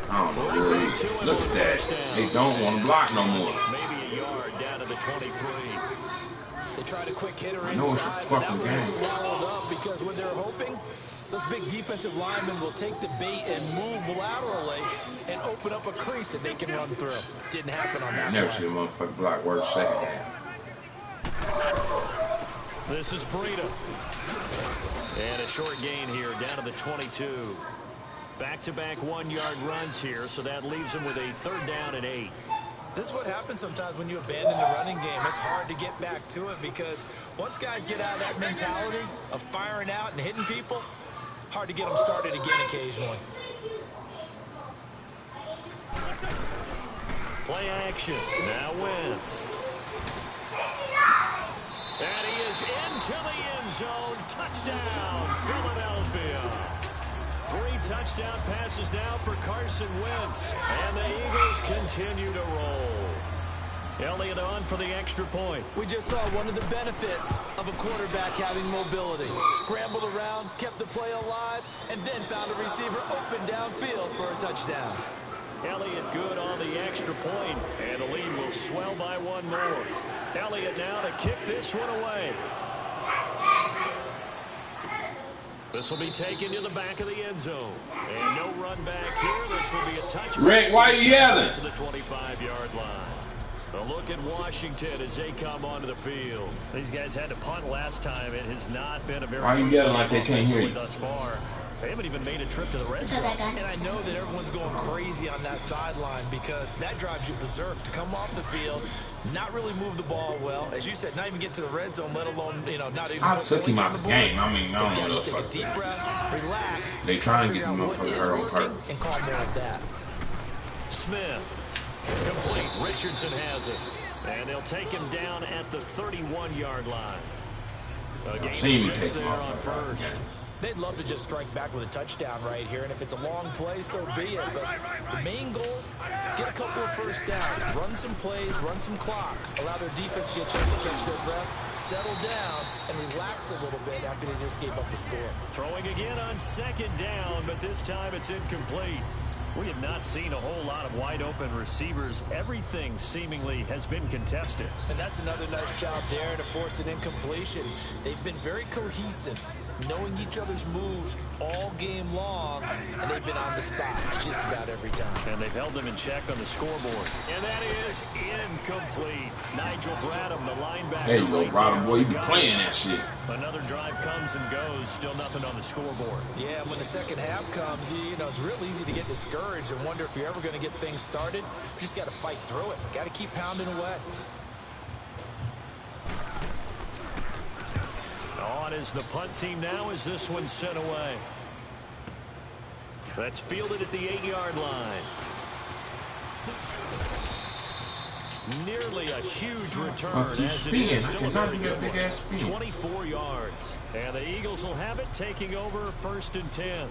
I don't know where he is. Look at that. They don't want to block no more. Maybe a yard down to the 23. They tried a quick hitter I know it's a inside, but that fucking one was game. swallowed up because when they're hoping, those big defensive linemen will take the bait and move laterally and open up a crease that they can run through. Didn't happen on that I never play. seen a motherfucker block worse second half. This is Breida. And a short gain here down to the 22. Back-to-back 1-yard runs here, so that leaves him with a 3rd down and 8. This is what happens sometimes when you abandon the running game. It's hard to get back to it because once guys get out of that mentality of firing out and hitting people, hard to get them started again occasionally. Play action. Now Wentz. And he is into the end zone. Touchdown, Philadelphia. 3 touchdown passes now for Carson Wentz. And the Eagles continue to roll. Elliott on for the extra point. We just saw one of the benefits of a quarterback having mobility. Scrambled around, kept the play alive, and then found a receiver open downfield for a touchdown. Elliott good on the extra point, and the lead will swell by 1 more. Elliott now to kick this one away. This will be taken to the back of the end zone. And no run back here. This will be a touchback. Rick, why are you yelling? To the 25-yard line. A look at Washington as they come onto the field. These guys had to punt last time. It has not been a very... Why are you yelling like they can't hear you? Thus far. They haven't even made a trip to the red zone. And I know that everyone's going crazy on that sideline because that drives you berserk to come off the field, not really move the ball well. As you said, not even get to the red zone, let alone, you know, not even I put took points him on out the the board. game. I mean, I don't know Just what take a the deep fuck. breath, relax. They trying to get the figure out what motherfucker is hurt on working purpose. and call more of that. Smith. Complete. Richardson has it. And they'll take him down at the 31-yard line. A gain of 6 there on first. They'd love to just strike back with a touchdown right here, and if it's a long play, so be it. But the main goal, get a couple of first downs, run some plays, run some clock, allow their defense to get a chance to catch their breath, settle down, and relax a little bit after they just gave up the score. Throwing again on 2nd down, but this time it's incomplete. We have not seen a whole lot of wide-open receivers. Everything seemingly has been contested. And that's another nice job there to force an incompletion. They've been very cohesive, knowing each other's moves all game long, and they've been on the spot just about every time. And they've held them in check on the scoreboard. And that is incomplete. Nigel Bradham, the linebacker. There you go, right Bradham. Boy, you be there. playing that shit. Another drive comes and goes. Still nothing on the scoreboard. Yeah, when the second half comes, you know, it's real easy to get discouraged and wonder if you're ever going to get things started. You just got to fight through it. Got to keep pounding away. On is the punt team now as this one's sent away. That's fielded at the 8-yard line. Nearly a huge return as it is still a very good one. 24 yards. And the Eagles will have it, taking over 1st and 10.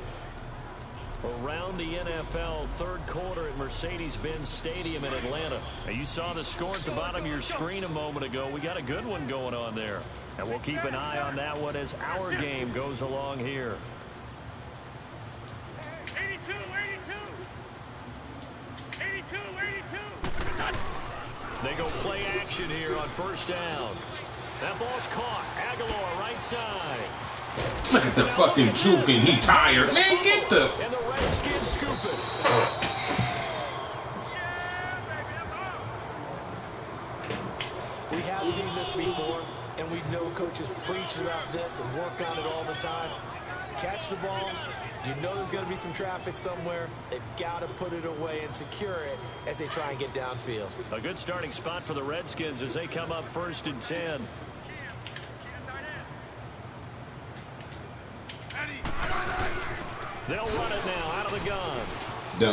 Around the NFL, 3rd quarter at Mercedes-Benz Stadium in Atlanta. Now, you saw the score at the bottom of your screen a moment ago. We got a good one going on there. And we'll keep an eye on that one as our game goes along here. 82, 82. 82, 82. They go play action here on 1st down. That ball's caught. Aguilar right side. Look at the fucking juking. He tired. Man, get the... And the Redskins scoop it. We have seen this before, and we know coaches preach about this and work on it all the time. Catch the ball. You know there's going to be some traffic somewhere. They've got to put it away and secure it as they try and get downfield. A good starting spot for the Redskins as they come up 1st and 10. They'll run it now out of the gun.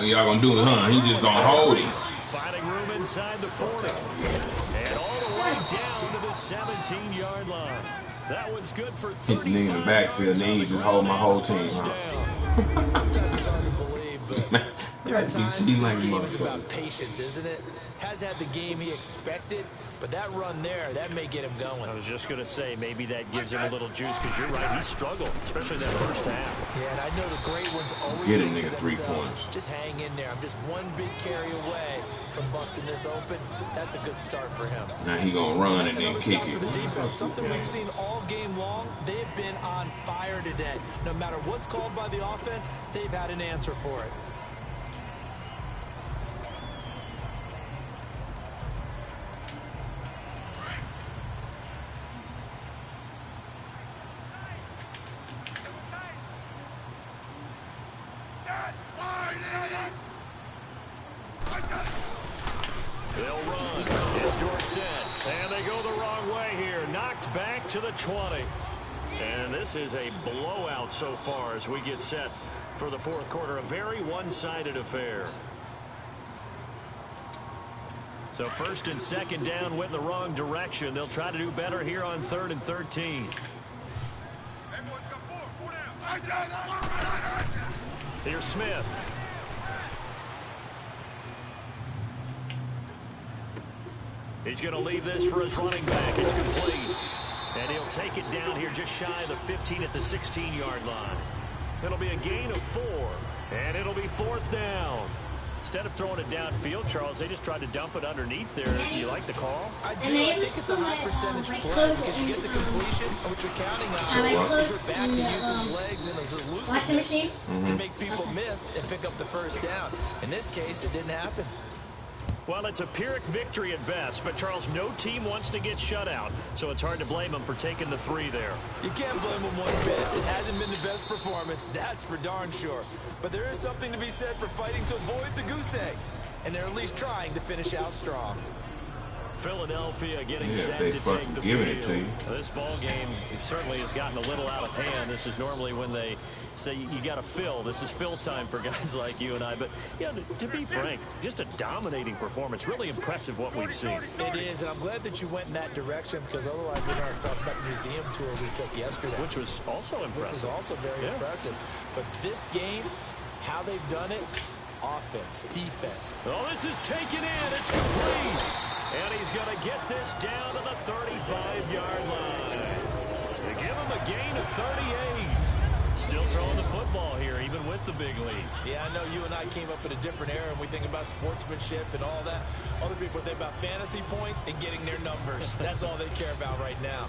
Y'all gonna do it, huh? He just gonna hold it. Finding room inside the 40. And all the way down to the 17-yard line. That one's good for 35 Hit the nigga in the backfield, and then he just hold my whole team, huh? Sometimes it's hard to believe, but there are times He this like game is motherfucker. about patience, isn't it? Has had the game he expected, but that run there, that may get him going. I was just going to say, maybe that gives him a little juice, because you're right, he struggled, especially that 1st half. Yeah, and I know the great ones always Get a think to nigga 3 themselves, points. just hang in there. I'm just one big carry away from busting this open. That's a good start for him. Now he gonna run and That's then another kick stop it. for the defense. Something we've seen all game long. They've been on fire today. No matter what's called by the offense, they've had an answer for it. They'll run. It's Dorsett. And they go the wrong way here. Knocked back to the 20. And this is a blowout so far as we get set for the 4th quarter. A very one-sided affair. So 1st and 2nd down went in the wrong direction. They'll try to do better here on 3rd and 13. Here's Smith. He's going to leave this for his running back. It's complete. And he'll take it down here just shy of the 15 at the 16-yard line. It'll be a gain of 4, and it'll be 4th down. Instead of throwing it downfield, Charles, they just tried to dump it underneath there. You like the call? I do. I think it's a high percentage play because you get the completion, which you're counting on. Is your back to use his legs and his elusiveness to make people miss and pick up the first down. In this case, it didn't happen. Well, it's a Pyrrhic victory at best, but Charles, no team wants to get shut out, so it's hard to blame them for taking the 3 there. You can't blame them one bit. It hasn't been the best performance, that's for darn sure. But there is something to be said for fighting to avoid the goose egg, and they're at least trying to finish out strong. Philadelphia getting set to take the field. This ball game certainly has gotten a little out of hand. This is normally when they say you got to fill. This is fill time for guys like you and I. But yeah, to be frank, just a dominating performance. Really impressive what we've seen. It is, and I'm glad that you went in that direction because otherwise we're going to talk about the museum tour we took yesterday, which was also impressive. Which was also very impressive. But this game, how they've done it, offense, defense. Oh, this is taken in. It's complete. And he's going to get this down to the 35-yard line. They give him a gain of 38. Still throwing the football here, even with the big lead. Yeah, I know you and I came up in a different era, and we think about sportsmanship and all that. Other people think about fantasy points and getting their numbers. That's all they care about right now.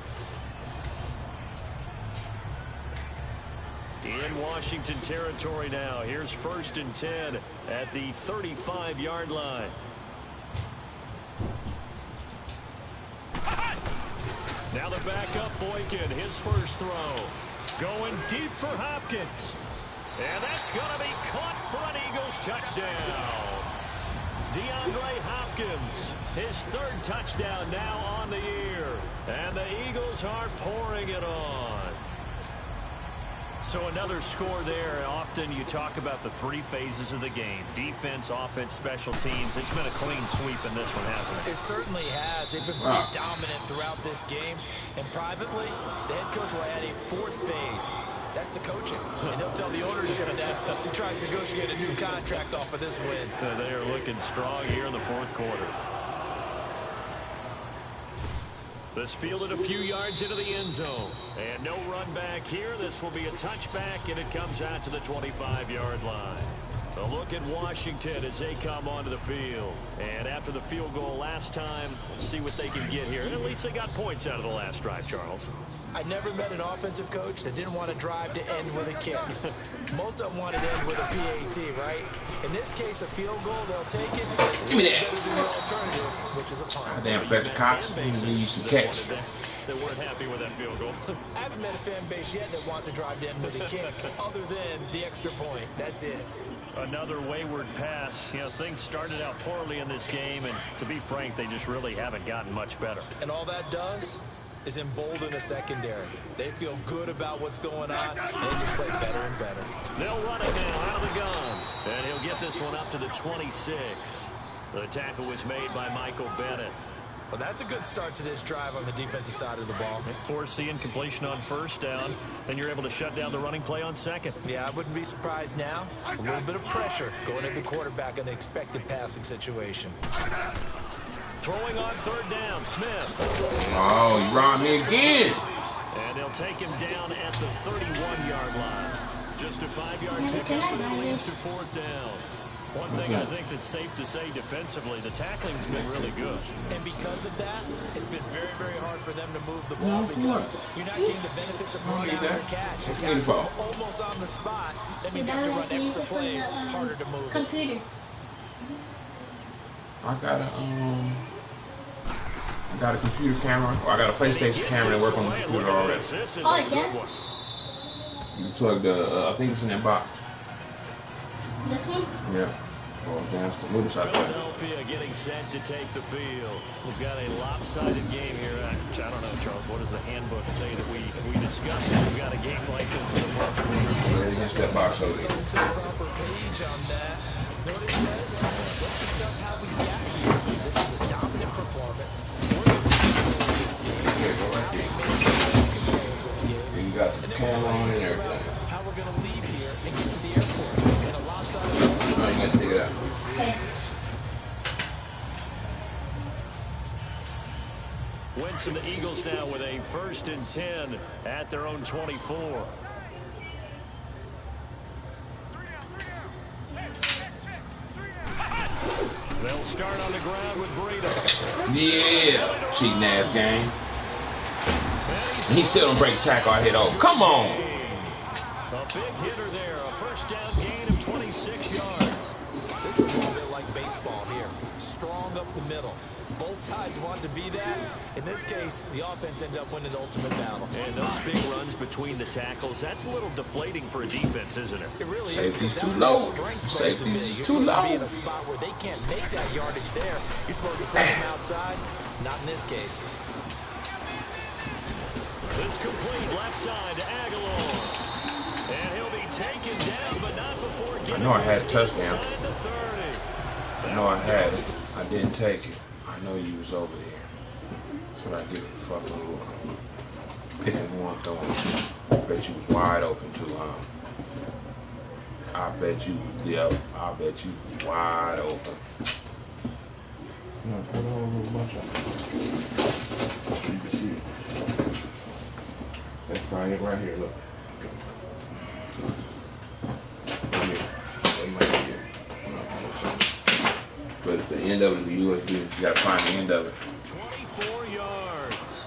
In Washington territory now. Here's 1st and 10 at the 35-yard line. Now the backup Boykin, his first throw. Going deep for Hopkins. And that's going to be caught for an Eagles touchdown. DeAndre Hopkins, his 3rd touchdown now on the year. And the Eagles are pouring it on. So another score there. Often you talk about the 3 phases of the game. Defense, offense, special teams. It's been a clean sweep in this one, hasn't it? It certainly has. They've been pretty dominant throughout this game. And privately, the head coach will add a 4th phase. That's the coaching. And he'll tell the ownership that once he tries to negotiate a new contract off of this win. They are looking strong here in the 4th quarter. This fielded a few yards into the end zone. And no run back here. This will be a touchback, and it comes out to the 25-yard line. A look at Washington as they come onto the field. And after the field goal last time, let's see what they can get here. And at least they got points out of the last drive, Charles. I never met an offensive coach that didn't want to drive to end with a kick. Most of them wanted to end with a PAT, right? In this case, a field goal, they'll take it. Give me that. Better than the alternative, which is a punt. Damn, Fletcher Cox, you need you some catch. They weren't happy with that field goal. I haven't met a fan base yet that wants to drive to end with a kick, other than the extra point. That's it. Another wayward pass. You know, things started out poorly in this game, and to be frank, they just really haven't gotten much better. And all that does is embolden the secondary. They feel good about what's going on, and they just play better and better. They'll run it now out of the gun, and he'll get this one up to the 26. The tackle was made by Michael Bennett. Well, that's a good start to this drive on the defensive side of the ball. Forcing completion on 1st down, then you're able to shut down the running play on 2nd. Yeah, I wouldn't be surprised now. A little bit of pressure going at the quarterback in the expected passing situation. Throwing on 3rd down, Smith. Oh, you robbed me again. And they'll take him down at the 31-yard line. Just a 5-yard pickup, and it leads to 4th down. One thing I think that's safe to say defensively, the tackling's been really good. And because of that, it's been very, very hard for them to move the ball because you're not getting the benefits of run after catch. You tackle almost on the spot. That means you have to run extra plays, harder to move. Computer. I got a computer camera, or I got a PlayStation camera that works on the computer already. Oh, yes. You plug the, I think it's in that box. This one? Yeah. Oh, that's the move side. Philadelphia getting set to take the field. We've got a lopsided game here. I don't know, Charles. What does the handbook say that we discuss it? We've got a game like this in the 4th quarter. Yeah, against that box over there. To the proper page on that. Know what it says? Let's discuss how we got here. This is a dominant performance. We're going to control this game. Yeah, go right here. Control this game. You got the camera on and everything. How we're going to leave here and get to the airport. outside of the goal No, line. you gotta take it out. Okay. Wentz and the Eagles now with a 1st and 10 at their own 24. They'll start on the ground with Breida. Yeah, cheating ass game. And he still don't break tackle. I hit over. Come on. A big hitter there. A 1st down gain of 26 yards. This is a little bit like baseball here. Strong up the middle. Both sides want to be that. In this case, the offense ended up winning the ultimate battle. And those big runs between the tackles, that's a little deflating for a defense, isn't it? It really Safety's is. too That's low. where the strength's supposed to be. Safety's You're too supposed to low. be in a spot where they can't make that yardage there. You're supposed to send them outside. Not in this case. This complete left side to Aguilar. And he'll be taken down, but not before getting I know I had a touchdown. inside the 30. I know I had it. I didn't take it. I know you was over there. That's what I get for fucking picking who I'm throwing. Bet you was wide open too, huh? I bet you was, yep. I bet you was wide open. No, put on a little bunch of it. So you can see it. That's probably it right here, look. Right here. So you might see it. But at the end of it is the USB. You gotta find the end of it. 24 yards.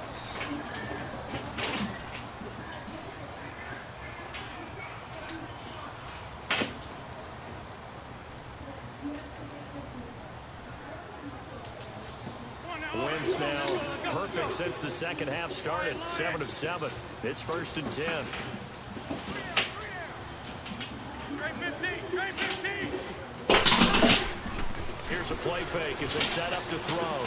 Wentz now perfect since the second half started. 7 of 7. It's 1st and 10. Great 15, great 15. Here's a play fake as they set up to throw.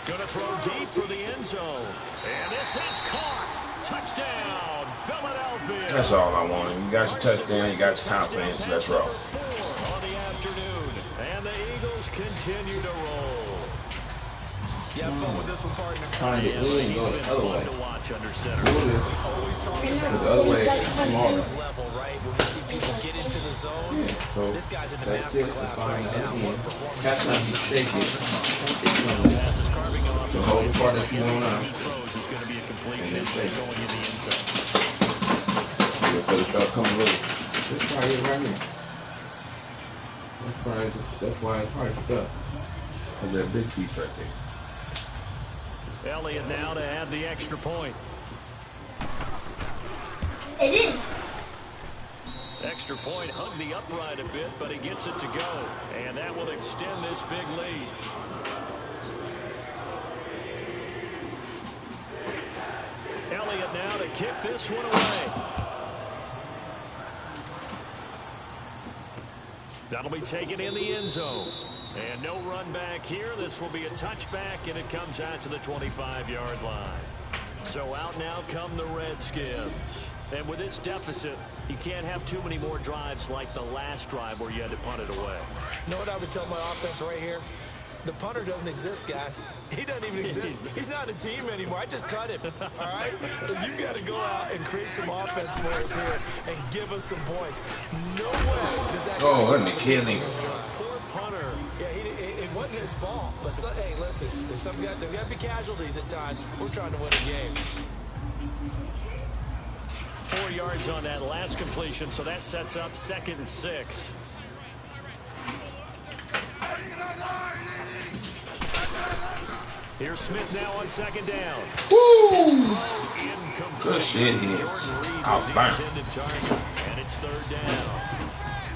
Gonna throw deep for the end zone. And this is caught. Touchdown, Philadelphia. That's all I wanted. You got your touchdown, you got your confidence, let's roll. 4 on the afternoon. And the Eagles continue to roll. You have fun with this one, partner. Trying to get in and go the other way. To watch under center. Always talking about The other way is next smaller. level, right? When we see people get into the zone. Yeah, so This guy's in the that's master this. class Fine, right now. again. What performance That's not he's you shaking. Pass is carving off. So hold the part that you want out. Throws is going to be a completion. And then Going in the end zone. Yeah, so they start coming loose. That's probably it right here. That's why it's probably stuck. Because that big piece right there. Elliott now to add the extra point. It is. Extra point hugged the upright a bit, but he gets it to go. And that will extend this big lead. Elliott now to kick this one away. That'll be taken in the end zone. And no run back here. This will be a touchback, and it comes out to the 25-yard line. So out now come the Redskins. And with this deficit, you can't have too many more drives like the last drive where you had to punt it away. You know what I would tell my offense right here? The punter doesn't exist, guys. He doesn't even exist. He's not a team anymore. I just cut him, all right? So you've got to go out and create some offense for us here and give us some points. No way does that Oh, let me kill him. Poor punter. Yeah, it wasn't his fault. But, hey, listen, there's got to be casualties at times. We're trying to win a game. 4 yards on that last completion, so that sets up 2nd and 6. Here's Smith now on 2nd down. Woo! Incomplete. Good shit hits. Jordan Reed I was was the burnt. intended target, and it's 3rd down.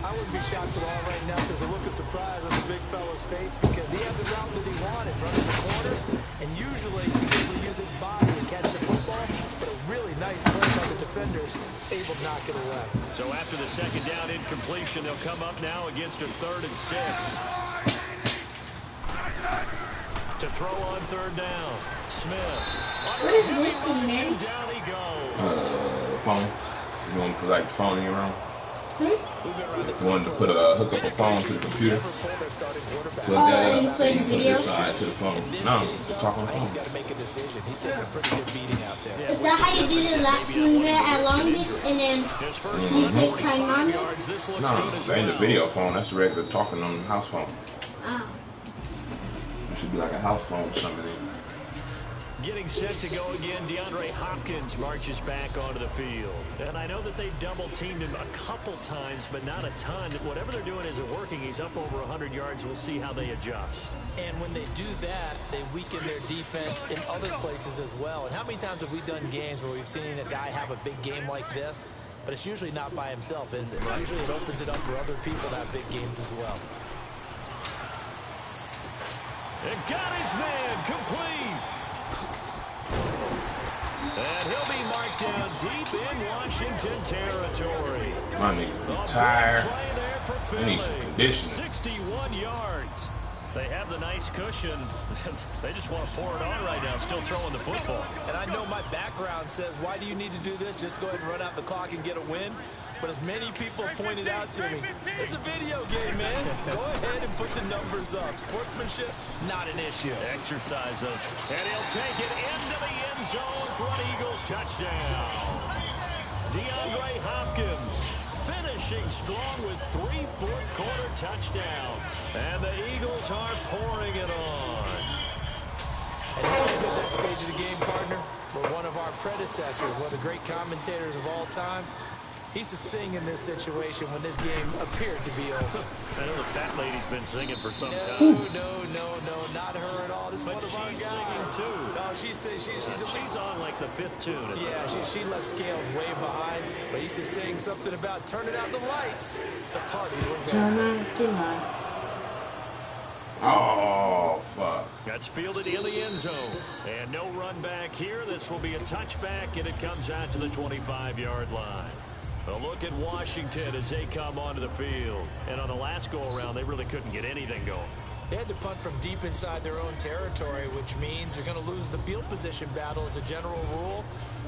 I wouldn't be shocked at all right now. There's a look of surprise on the big fella's face because he had the route that he wanted, running the corner, and usually he's able to use his body and catch the football, but a really nice play by the defenders, able to knock it away. So after the 2nd down incompletion, they'll come up now against a 3rd and 6. To throw on 3rd down. Smith. What is whispering, man? Down he goes. Phone. You want to put like the phone in your room? Wanted to put hook up a phone to the computer. Plug that up. play And put video? this side to the phone. No, talk on the He's phone. got to make a decision. He's taking a pretty good beating out there. Is that how you did it last when we were at Long Beach and then you FaceTime on it? No, that ain't the video phone. That's the regular talking on the house phone. Oh. It should be like a house phone or something. Getting set to go again, DeAndre Hopkins marches back onto the field. And I know that they double-teamed him a couple times, but not a ton. Whatever they're doing isn't working. He's up over 100 yards. We'll see how they adjust. And when they do that, they weaken their defense in other places as well. And how many times have we done games where we've seen a guy have a big game like this? But it's usually not by himself, is it? Usually it opens it up for other people to have big games as well. And got his man complete. And he'll be marked down deep in Washington territory. My nigga tired. I need some conditioning. 61 yards. They have the nice cushion. They just want to pour it on right now, still throwing the football. And I know my background says, why do you need to do this? Just go ahead and run out the clock and get a win. But as many people pointed out to me, it's a video game, man. Go ahead and put the numbers up. Sportsmanship, not an issue. Exercise those. And he'll take it into the end zone for an Eagles touchdown. DeAndre Hopkins finishing strong with 3 fourth-quarter touchdowns. And the Eagles are pouring it on. And now we get that stage of the game, partner, where one of our predecessors, one of the great commentators of all time, he's to sing in this situation when this game appeared to be over. I know the fat lady's been singing for some time. No, not her at all. This is one of our guys. She's singing too. No, she's on like the 5th tune. Yeah, she left Scales way behind, but he's just saying something about turning out the lights. The party was over. Oh, fuck. That's fielded in the end zone. And no run back here. This will be a touchback, and it comes out to the 25-yard line. A look at Washington as they come onto the field. And on the last go-around, they really couldn't get anything going. They had to punt from deep inside their own territory, which means they're going to lose the field position battle as a general rule.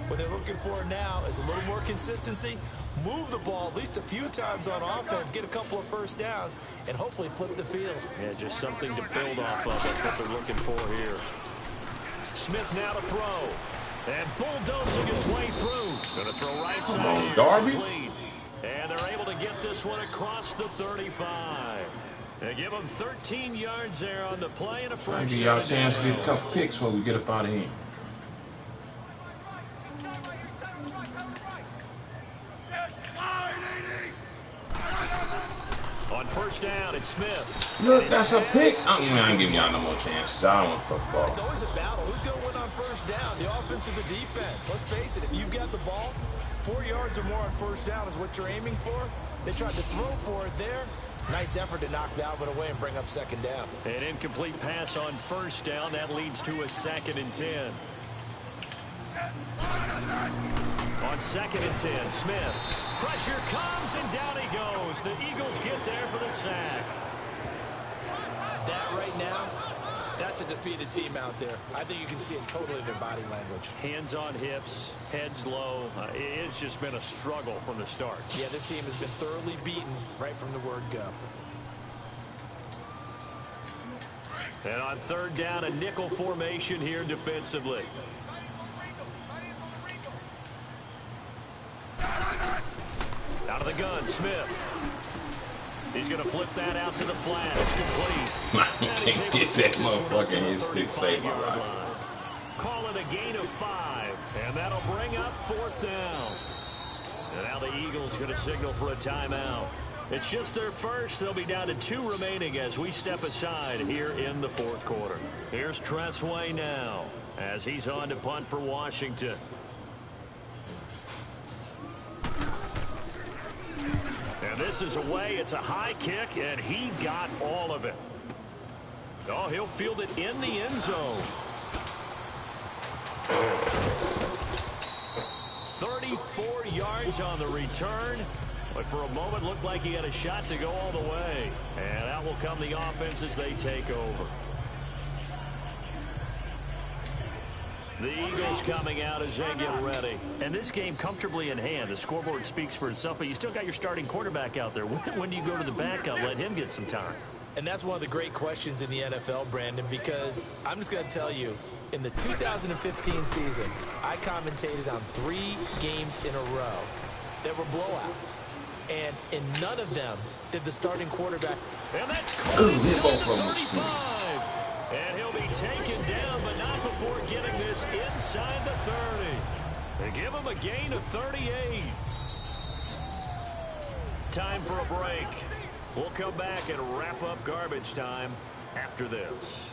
What they're looking for now is a little more consistency, move the ball at least a few times on offense, get a couple of first downs, and hopefully flip the field. Yeah, just something to build off of. That's what they're looking for here. Smith now to throw. And bulldozing his way through. Going to throw right side. Come on, Darby. And they're able to get this one across the 35. They give them 13 yards there on the play and a first. I'll give y'all a chance to get a couple picks before we get up out of here. On first down, it's Smith. Look, that's a pick. I ain't giving y'all no more chances. I don't want football. It's always a battle. Who's going to win on first down? The offense or the defense? Let's face it, if you've got the ball, 4 yards or more on first down is what you're aiming for. They tried to throw for it there. Nice effort to knock that one away and bring up second down. An incomplete pass on first down. That leads to a 2nd and 10. On 2nd and 10, Smith. Pressure comes, and down he goes. The Eagles get there for the sack. That right now, that's a defeated team out there. I think you can see it totally in their body language. Hands on hips, heads low. It's just been a struggle from the start. Yeah, this team has been thoroughly beaten right from the word go. And on third down, a nickel formation here defensively. Out of the gun, Smith. He's going to flip that out to the flat. It's complete. I can't get that motherfucker in his stick save my life. Call it a gain of 5, and that'll bring up 4th down. And now the Eagles going to signal for a timeout. It's just their first. They'll be down to 2 remaining as we step aside here in the 4th quarter. Here's Tressway now as he's on to punt for Washington. And this is away. It's a high kick, and he got all of it. Oh, he'll field it in the end zone. 34 yards on the return. But for a moment, looked like he had a shot to go all the way. And out will come the offense as they take over. The Eagles coming out as they get ready. And this game comfortably in hand. The scoreboard speaks for itself, but you still got your starting quarterback out there. When do you go to the backup, let him get some time? And that's one of the great questions in the NFL, Brandon, because I'm just going to tell you, in the 2015 season, I commentated on 3 games in a row that were blowouts. And in none of them did the starting quarterback. And that's Corey, 35. And he'll be taken down, but not before getting this inside the 30. They give him a gain of 38. Time for a break. We'll come back and wrap up garbage time after this.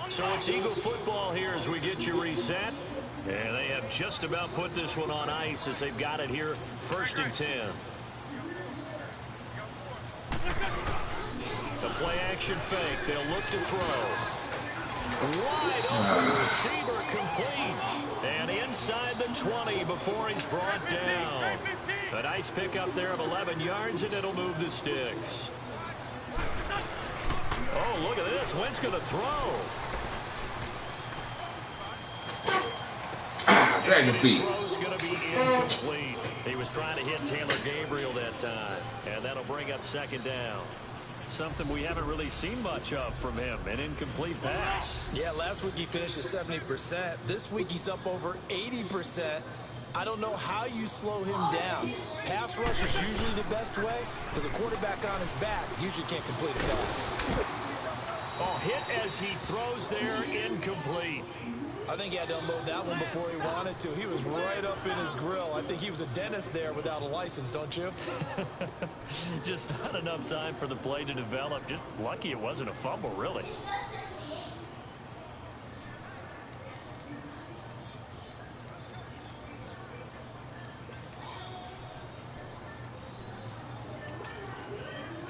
So it's Eagle football here as we get you reset. And they have just about put this one on ice as they've got it here, 1st and 10. The play action fake. They'll look to throw. Wide open receiver complete. And inside the 20 before he's brought down. A nice pickup there of 11 yards, and it'll move the sticks. Oh, look at this. Wentz going to throw. Dragon feet. Throw's going to be incomplete. He was trying to hit Taylor Gabriel that time. And that'll bring up 2nd down. Something we haven't really seen much of from him, an incomplete pass. Yeah, last week he finished at 70%. This week he's up over 80%. I don't know how you slow him down. Pass rush is usually the best way because a quarterback on his back usually can't complete a pass. Oh, hit as he throws there, incomplete. I think he had to unload that one before he wanted to. He was right up in his grill. I think he was a dentist there without a license, don't you? Just not enough time for the play to develop. Just lucky it wasn't a fumble, really.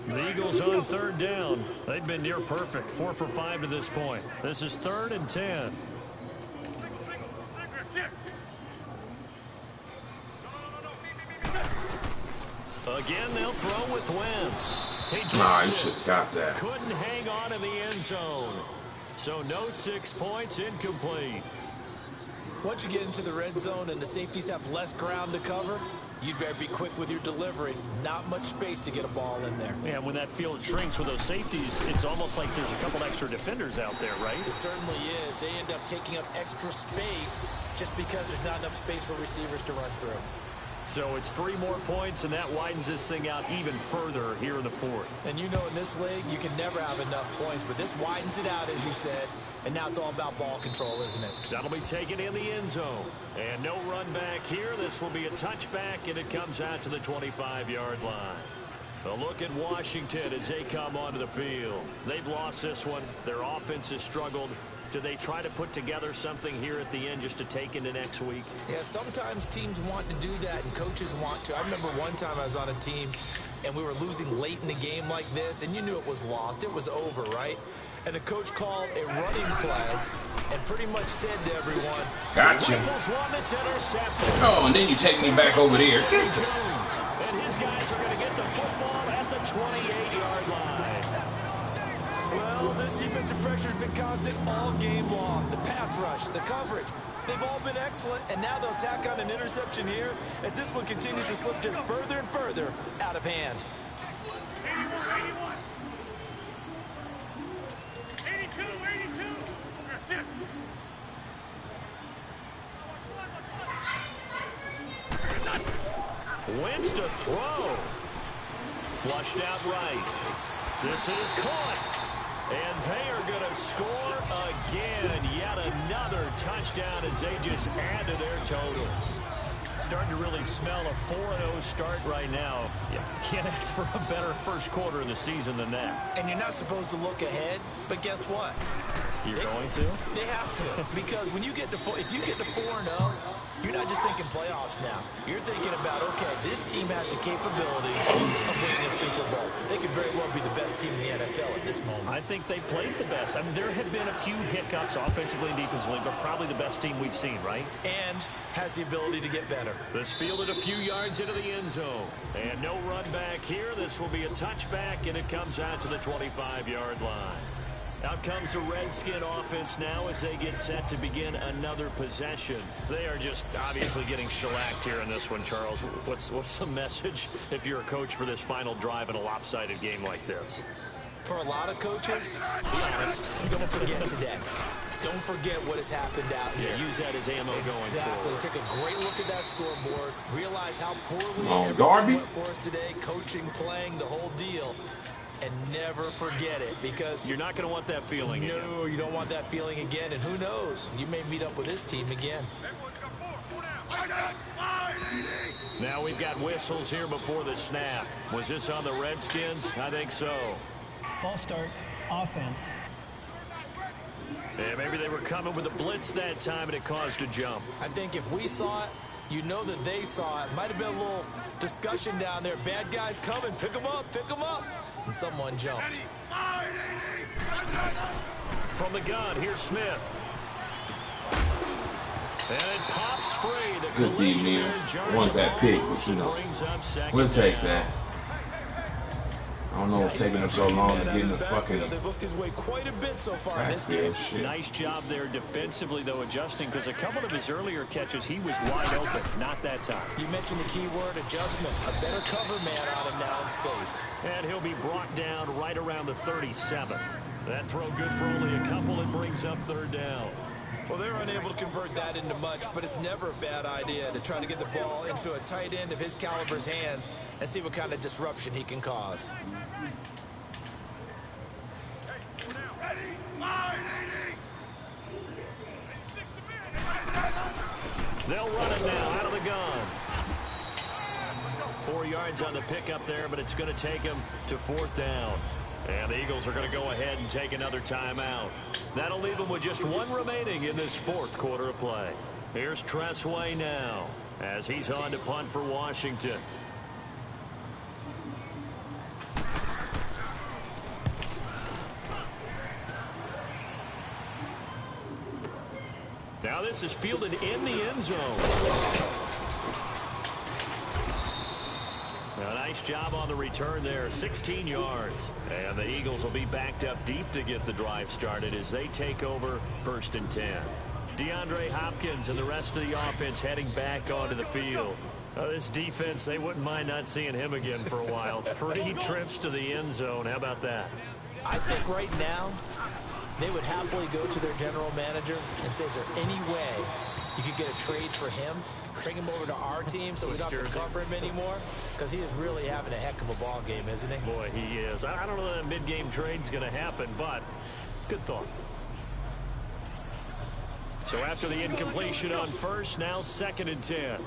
The Eagles on 3rd down. They've been near perfect, 4 for 5 to this point. This is 3rd and 10. Again, they'll throw with Wentz. He should have got that. Couldn't hang on in the end zone. So no 6 points, incomplete. Once you get into the red zone and the safeties have less ground to cover, you'd better be quick with your delivery. Not much space to get a ball in there. Yeah, when that field shrinks with those safeties, it's almost like there's a couple extra defenders out there, right? It certainly is. They end up taking up extra space just because there's not enough space for receivers to run through. So it's 3 more points, and that widens this thing out even further here in the 4th. And you know in this league, you can never have enough points, but this widens it out, as you said, and now it's all about ball control, isn't it? That'll be taken in the end zone. And no run back here. This will be a touchback, and it comes out to the 25-yard line. A look at Washington as they come onto the field. They've lost this one. Their offense has struggled. Do they try to put together something here at the end just to take into next week? Yeah, sometimes teams want to do that and coaches want to. I remember one time I was on a team and we were losing late in the game like this, and you knew it was lost. It was over, right? And the coach called a running play and pretty much said to everyone, gotcha. Oh, and then you take me back over there. And his guys are going to get the football at the 28-yard line. Well, this defensive pressure has been constant all game long. The pass rush, the coverage, they've all been excellent, and now they'll tack on an interception here as this one continues to slip just further and further out of hand. 82. That's it. Wentz to throw. Flushed out right. This is caught. And they are going to score again. Yet another touchdown as they just add to their totals. Starting to really smell a 4-0 start right now. You can't ask for a better first quarter of the season than that. And you're not supposed to look ahead, but guess what? You're going to? They have to, because when you get to if you get to 4-0, you're not just thinking playoffs now. You're thinking about, okay, this team has the capabilities of winning a Super Bowl. They could very well be the best team in the NFL at this moment. I think they played the best. I mean, there have been a few hiccups offensively and defensively, but probably the best team we've seen, right? And has the ability to get better. This fielded a few yards into the end zone. And no run back here. This will be a touchback, and it comes out to the 25-yard line. Out comes the Redskin offense now as they get set to begin another possession. They are just obviously getting shellacked here in this one, Charles. What's the message if you're a coach for this final drive in a lopsided game like this? For a lot of coaches, be honest, don't forget today. Don't forget what has happened out here. Yeah, use that as ammo going Exactly. forward. Take a great look at that scoreboard. Realize how poorly Darby went for us today. Coaching, playing, the whole deal. And never forget it, because you're not going to want that feeling again. No, you don't want that feeling again. And who knows? You may meet up with this team again. Now we've got whistles here before the snap. Was this on the Redskins? I think so. False start, offense. Yeah, maybe they were coming with a blitz that time and it caused a jump. I think if we saw it, you know that they saw it. Might have been a little discussion down there. Bad guys coming. Pick them up. Pick them up. And someone jumped. From the gun, here's Smith. And it pops free. The Good D, man. Want that pick, but you know, we'll take that. I don't know what's taking them so long to get in the fucking They've looked his way quite a bit so far in this game. backfield shit. Nice job there defensively, though, adjusting, because a couple of his earlier catches, he was wide open. Not that time. You mentioned the key word, adjustment. A better cover man on him now in space. And he'll be brought down right around the 37. That throw good for only a couple and brings up third down. Well, they're unable to convert that into much, but it's never a bad idea to try to get the ball into a tight end of his caliber's hands and see what kind of disruption he can cause. They'll run it now out of the gun. 4 yards on the pickup there, but it's going to take him to fourth down. And the Eagles are going to go ahead and take another timeout. That'll leave them with just one remaining in this fourth quarter of play. Here's Tressway now as he's on to punt for Washington. Now this is fielded in the end zone. A nice job on the return there, 16 yards. And the Eagles will be backed up deep to get the drive started as they take over 1st and 10. DeAndre Hopkins and the rest of the offense heading back onto the field. This defense, they wouldn't mind not seeing him again for a while. 3 trips to the end zone. How about that? I think right now they would happily go to their general manager and say, is there any way you could get a trade for him? Bring him over to our team so we don't have to cover him anymore? Because he is really having a heck of a ball game, isn't he? Boy, he is. I don't know that a mid-game trade's going to happen, but good thought. So after the incompletion on first, now 2nd and 10. Hey,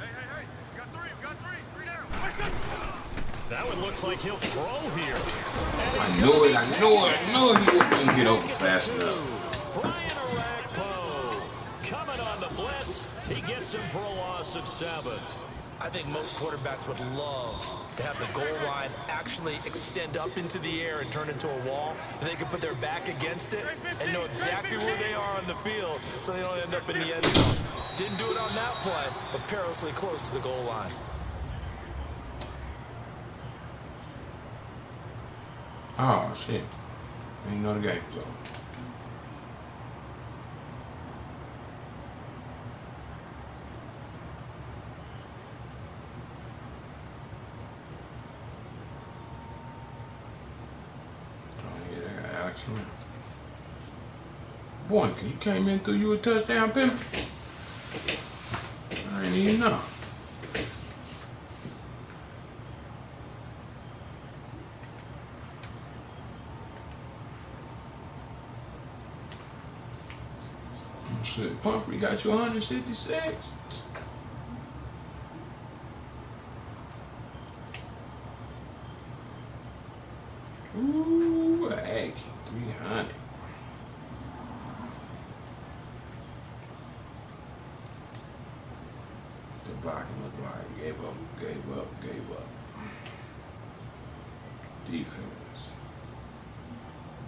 we got three down. That one looks like he'll throw here. I knew it. He wouldn't get open fast enough. Brian Arakpo coming on the blitz. He gets him for a loss of 7. I think most quarterbacks would love to have the goal line actually extend up into the air and turn into a wall, and they can put their back against it and know exactly where they are on the field so they don't end up in the end zone. Didn't do it on that play, but perilously close to the goal line. Oh, shit. I didn't know the game was over. Boy, he came in, threw you a touchdown, pimp. I didn't even know. Shit, Pumphrey got you 166. Ooh. Ooh, a Aggie, 300. The blocking looked like gave up. Defense.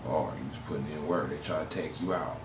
Or you was putting in work. They try to take you out.